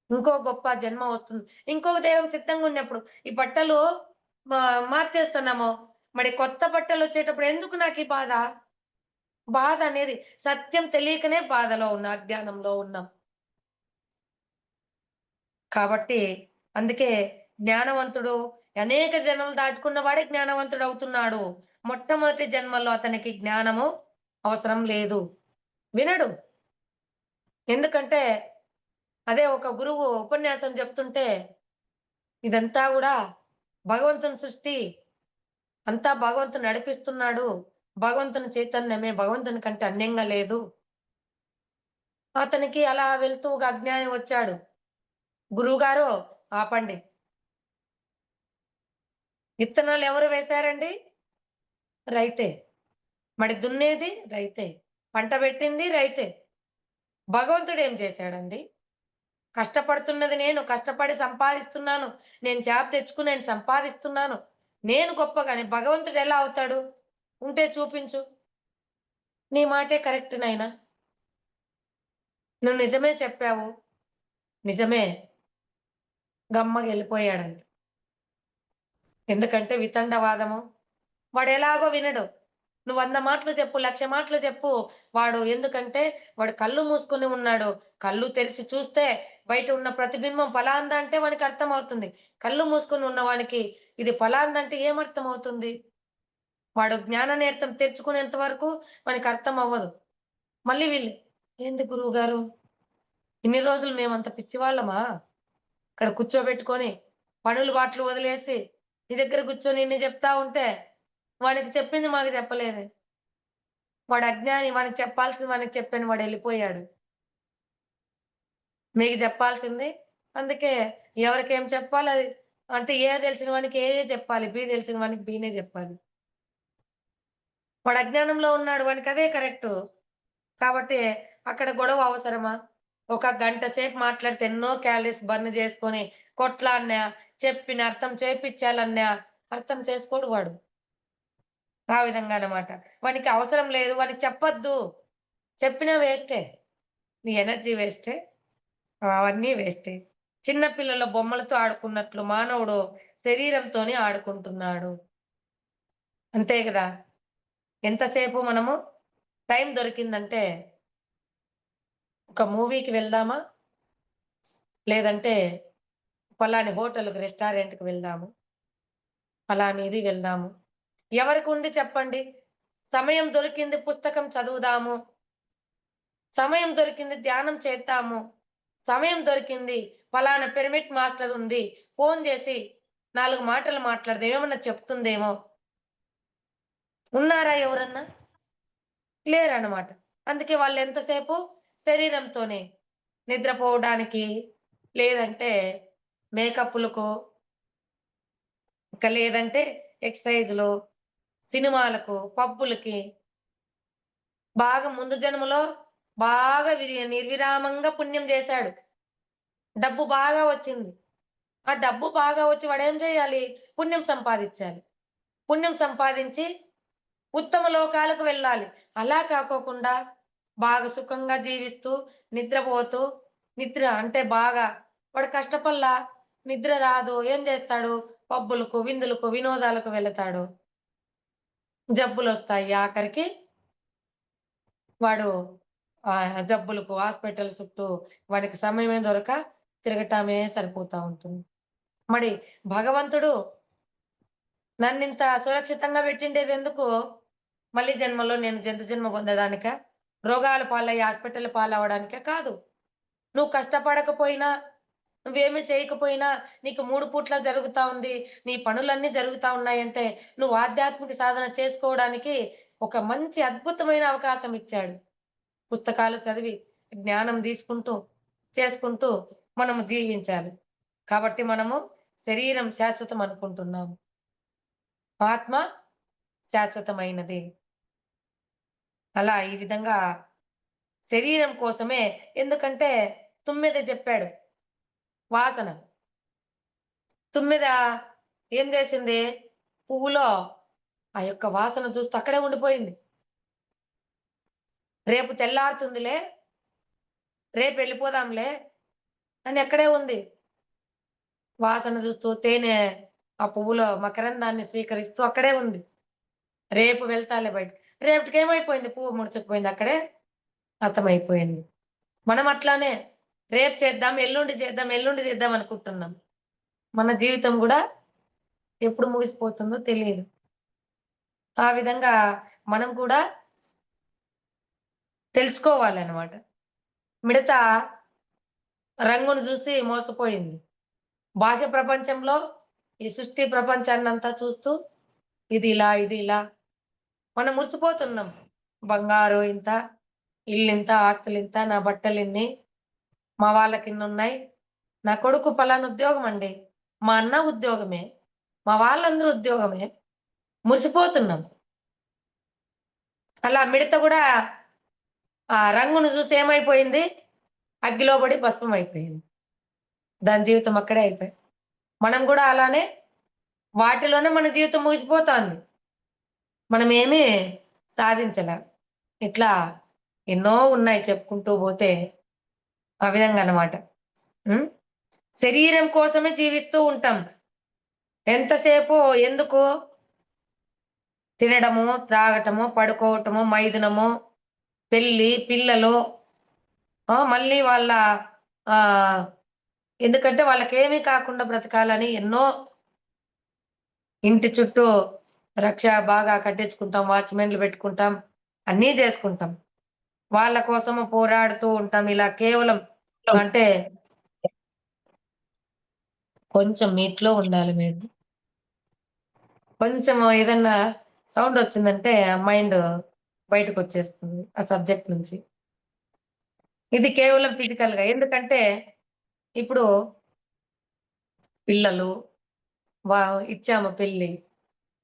ఇంకో గొప్ప జన్మ వస్తుంది. ఇంకొక దేహం సిద్ధంగున్నప్పుడు ఈ బట్టలు మా మార్చేస్తున్నాము. మరి కొత్త బట్టలొచ్చేటప్పుడు ఎందుకు నాకీ బాధ? బాధ అనేది సత్యం తెలియకనే బాధలో ఉన్న అజ్ఞానంలో ఉన్నాం. కాబట్టి అందుకే జ్ఞానవంతుడు అనేక జన్మలు దాటుకున్న వాడే జ్ఞానవంతుడవుతున్నాడు. మొట్టమొదటి జన్మలో అతనికి జ్ఞానము అవసరం లేదు. వినడు. ఎందుకంటే అదే ఒక గురువు ఉపన్యాసం చెప్తుంటే, ఇదంతా గూడా భగవంతుని సృష్టి. అంతా భగవంతుడు నడిపిస్తున్నాడు. భగవంతుని చైతన్యమే భగవంతుని కంటే అన్యంగా లేదు. అతనికి అలా వెళ్తూ ఒక అజ్ఞాని వచ్చాడు. గురువుగారు ఆపండి. విత్తనాలు ఎవరు వేశారండి? రైతే. మరి దున్నేది రైతే. పంట పెట్టింది రైతే. భగవంతుడేం చేశాడండి? కష్టపడుతున్నది నేను. కష్టపడి సంపాదిస్తున్నాను. నేను జాబ్ తెచ్చుకొని నేను సంపాదిస్తున్నాను. నేను గొప్పగాని భగవంతుడెలా అవుతాడు? ఉంటే చూపించు. నీ మాటే కరెక్ట్ నాయనా. నువ్వు నిజమే చెప్పావు. నిజమే. గమ్మగెళ్ళిపోయాడంట. ఎందుకంటే వితండవాదము. వాడెలాగో వినడు. నువ్వు 100 మాటలు చెప్పు, 1,00,000 మాటలు చెప్పు. వాడు ఎందుకంటే వాడు కళ్ళు మూసుకొని ఉన్నాడు. కళ్ళు తెరిసి చూస్తే బయట ఉన్న ప్రతిబింబం ఫలాందంటే వానికి అర్థమవుతుంది. కళ్ళు మూసుకొని ఉన్నవానికి ఇది ఫలాందంటే ఏమర్థమవుతుంది? వాడు జ్ఞాన నేత్రం తెరుచుకునేంత వరకు వానికి అర్థం అవ్వదు. మళ్ళీ వీళ్ళు ఏంది గురువుగారు ఇన్ని రోజులు మేమంత పిచ్చివాళ్ళమా? ఇక్కడ కూర్చోబెట్టుకొని పనులు పాటలు వదిలేసి నీ దగ్గర కూర్చొని ఇన్ని చెప్తా ఉంటే వాడికి చెప్పింది మాకు చెప్పలేదే. వాడు అజ్ఞాని. వానికి చెప్పాల్సింది వానికి చెప్పాను. వాడెళ్ళిపోయాడు. మీకు చెప్పాల్సింది అందుకే ఎవరికేం చెప్పాలో అది అంటే ఏ తెలిసిన వానికి ఏయే చెప్పాలి. బి తెలిసిన వానికి బినే చెప్పాలి. వాడు అజ్ఞానంలో ఉన్నాడు. వానికదే కరెక్టు. కాబట్టి అక్కడ గొడవ అవసరమా? ఒక గంట సేపు మాట్లాడితే ఎన్నో క్యాలరీస్ బర్న్ చేసుకొని కొట్లాడినా, చెప్పిన అర్థం చేపిచ్చాలన్నా అర్థం చేసుకోడు వాడు. ఆ విధంగానమాట. వానికి అవసరం లేదు. వానికి చెప్పొద్దు. చెప్పినా వేస్టే. నీ ఎనర్జీ వేస్టే. అవన్నీ వేస్టే. చిన్న పిల్లల బొమ్మలతో ఆడుకున్నట్లు మానవుడు శరీరంతోనే ఆడుకుంటున్నాడు. అంతే గదా! ఎంతసేపు మనము టైం దొరికిందంటే ఒక మూవీకి వెళ్దామా? లేదంటే పలాని హోటల్‌కి, రెస్టారెంట్‌కి వెళ్దాము. పలానిది వెళ్దాము. ఎవరికుంది చెప్పండి? సమయం దొరికింది పుస్తకం చదువుదాము. సమయం దొరికింది ధ్యానం చేద్దాము. సమయం దొరికింది ఫలానా పిరమిడ్ మాస్టర్ ఉంది. ఫోను జేసి 4 మాటలు మాట్లాడదాం. ఏమన్నా చెప్తుందేమో. ఉన్నారా ఎవరన్నా? లేరన్నమాట. అందుకే వాళ్ళెంతసేపు శరీరంతోనే. నిద్రపోవడానికి, లేదంటే మేకప్పులకో, లేదంటే ఎక్సర్‌సైజులు, సినిమాలకు, పబ్బులకి బాగా ముందు జన్మలో బాగా నిర్విరామంగా పుణ్యం జేశాడు. డబ్బు బాగా వచ్చింది. ఆ డబ్బు బాగా వచ్చి వాడేం చేయాలి? పుణ్యం సంపాదించాలి. పుణ్యం సంపాదించి ఉత్తమ లోకాలకు వెళ్ళాలి. అలా కాకోకుండా బాగా సుఖంగా జీవిస్తూ, నిద్రపోతూ, నిద్ర అంటే బాగా వాడు కష్టపడలా, నిద్ర రాదు. ఏం చేస్తాడు? పబ్బులకు, విందులకు, వినోదాలకు వెళతాడు. జబ్బులొస్తాయి. ఆఖరికి వాడు జబ్బులకు హాస్పిటల్ చుట్టూ వాడికి సమయమే దొరక తిరగటమే సరిపోతా ఉంటుంది. మరి భగవంతుడు నన్నింత సురక్షితంగా పెట్టిండేదెందుకు? మళ్ళీ జన్మలో నేను జంతు జన్మ పొందడానికా? రోగాల పాలయ్యి హాస్పిటల్ పాలవ్వడానికా? కాదు. నువ్వు కష్టపడకపోయినా, నువ్వేమి చేయకపోయినా, నీకు 3 పూట్ల జరుగుతా ఉంది. నీ పనులన్నీ జరుగుతా ఉన్నాయంటే, నువ్వు ఆధ్యాత్మిక సాధన చేసుకోవడానికి ఒక మంచి అద్భుతమైన అవకాశం ఇచ్చాడు. పుస్తకాలు చదివి, జ్ఞానం తీసుకుంటూ, చేసుకుంటూ మనము జీవించాలి. కాబట్టి మనము శరీరం శాశ్వతం అనుకుంటున్నాము. ఆత్మ శాశ్వతమైనది. అలా ఈ విధంగా శరీరం కోసమే ఎందుకంటే తుమ్మెద జెప్పాడు వాసన. తుమ్మెద ఏం జేసింది? పువ్వులో ఆ యొక్క వాసన చూస్తూ అక్కడే ఉండిపోయింది. రేపు తెల్లారుతుందిలే, రేపెళ్ళిపోదాంలే అని అక్కడే ఉంది. వాసన చూస్తూ తేనె ఆ పువ్వులో మకరందాన్ని స్వీకరిస్తూ అక్కడే ఉంది. రేపు వెళ్తాలే బయటికి. రేపటికేమైపోయింది? పువ్వు ముడుచుకుపోయింది అక్కడే హతమైపోయింది. మనం అట్లానే రేపు చేద్దాం, ఎల్లుండి చేద్దాం, ఎల్లుండి చేద్దాం అనుకుంటున్నాం. మన జీవితం గూడా ఎప్పుడు ముగిసిపోతుందో తెలీదు. ఆ విధంగా మనం కూడా తెలుసుకోవాలనమాట. మిడత రంగును జూసి మోసపోయింది. బాహ్య ప్రపంచంలో ఈ సృష్టి ప్రపంచాన్నంతా చూస్తూ ఇది ఇలా, ఇది ఇలా మనం మురిసిపోతున్నాం. బంగారు ఇంత, ఇల్లింత, ఆస్తులింత, నా బట్టలిన్ని, మా వాళ్ళకిన్నున్నాయి. నా కొడుకు పలానా ఉద్యోగమండి. మా అన్న ఉద్యోగమే. మా వాళ్ళందరూ ఉద్యోగమే. మురిసిపోతున్నాం. అలా మిడత గూడా ఆ రంగును జూసి ఏమైపోయింది? అగ్గిలో పడి భస్మమైపోయింది. దాని జీవితం అక్కడే అయిపోయింది. మనం గూడా అలానే వాటిలోనే మన జీవితం ముగిసిపోతాంది. మనమేమి సాధించలేం. ఇట్లా ఎన్నో ఉన్నాయి చెప్పుకుంటూ బోతే ఆ విధంగా అన్నమాట. హ్మ్. శరీరం కోసమే జీవిస్తూ ఉంటాం. ఎంతసేపు ఎందుకు? తినడము, త్రాగటము, పడుకోవటము, మైదునము, పెళ్లి, పిల్లలు మళ్ళీ వాళ్ళ ఆహ్, ఎందుకంటే వాళ్ళకేమీ కాకుండా బ్రతకాలని ఎన్నో ఇంటి చుట్టూ రక్ష బాగా కట్టించుకుంటాం. వాచ్‌మెన్‌లు పెట్టుకుంటాం. అన్నీ జేసుకుంటాం. వాళ్ళ కోసము పోరాడుతూ ఉంటాం. ఇలా కేవలం అంటే కొంచెం మీట్‌లో ఉండాలి మీరు. కొంచెం ఏదన్నా సౌండొచ్చిందంటే మైండ్ బయటకొచ్చేస్తుంది. ఆ సబ్జెక్ట్ నుంచి. ఇది కేవలం ఫిజికల్‌గా. ఎందుకంటే ఇప్పుడు పిల్లలు వా ఇచ్చాము పెళ్లి.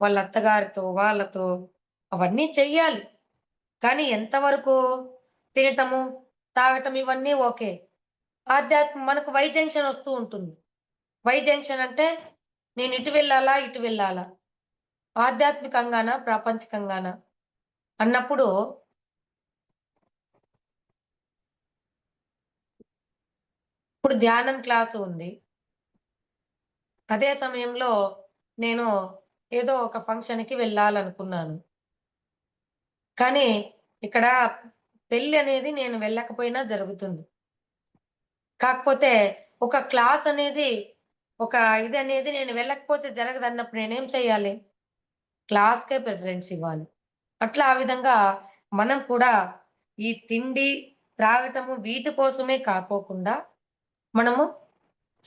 వాళ్ళ అత్తగారితో, వాళ్ళతో అవన్నీ చెయ్యాలి. కానీ ఎంతవరకు తినటము, తాగటం ఇవన్నీ ఓకే. మనకు వై జంక్షన్ ఒస్తూ ఉంటుంది. వై జంక్షన్ అంటే నేను ఇటు వెళ్ళాలా? ఇటు వెళ్ళాలా? ఆధ్యాత్మికంగానా? ప్రాపంచికంగానా? అన్నప్పుడు ఇప్పుడు ధ్యానం క్లాసు ఉంది. అదే సమయంలో నేను ఏదో ఒక ఫంక్షన్‌కి వెళ్ళాలనుకున్నాను. కానీ ఇక్కడ పెళ్లి అనేది నేను వెళ్ళకపోయినా జరుగుతుంది. కాకపోతే ఒక క్లాస్ అనేది, ఒక ఇదనేది నేను వెళ్ళకపోతే జరగదన్నప్పుడు నేనేం చేయాలి? క్లాస్‌కే ప్రిఫరెన్స్ ఇవ్వాలి. అట్లా ఆ విధంగా మనం కూడా ఈ తిండి, త్రాగటము వీటి కోసమే కాకోకుండా మనము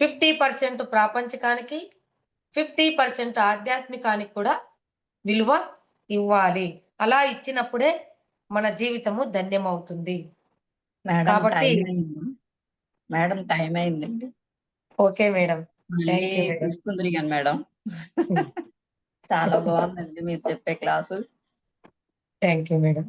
50% ప్రాపంచికానికి, 50% ఆధ్యాత్మికానికి కూడా విలువ ఇవ్వాలి. అలా ఇచ్చినప్పుడే మన జీవితము ధన్యమవుతుంది. మేడం కాబట్టి టైమయింది. మేడం టైమయిందండి. Okay madam. మళ్ళీ థాంక్ యూ మేడం. తీసుకుందురు గాని మేడం. హ్మ్. చాలా బావుందండి మీరు చెప్పే క్లాసు. Thank you madam.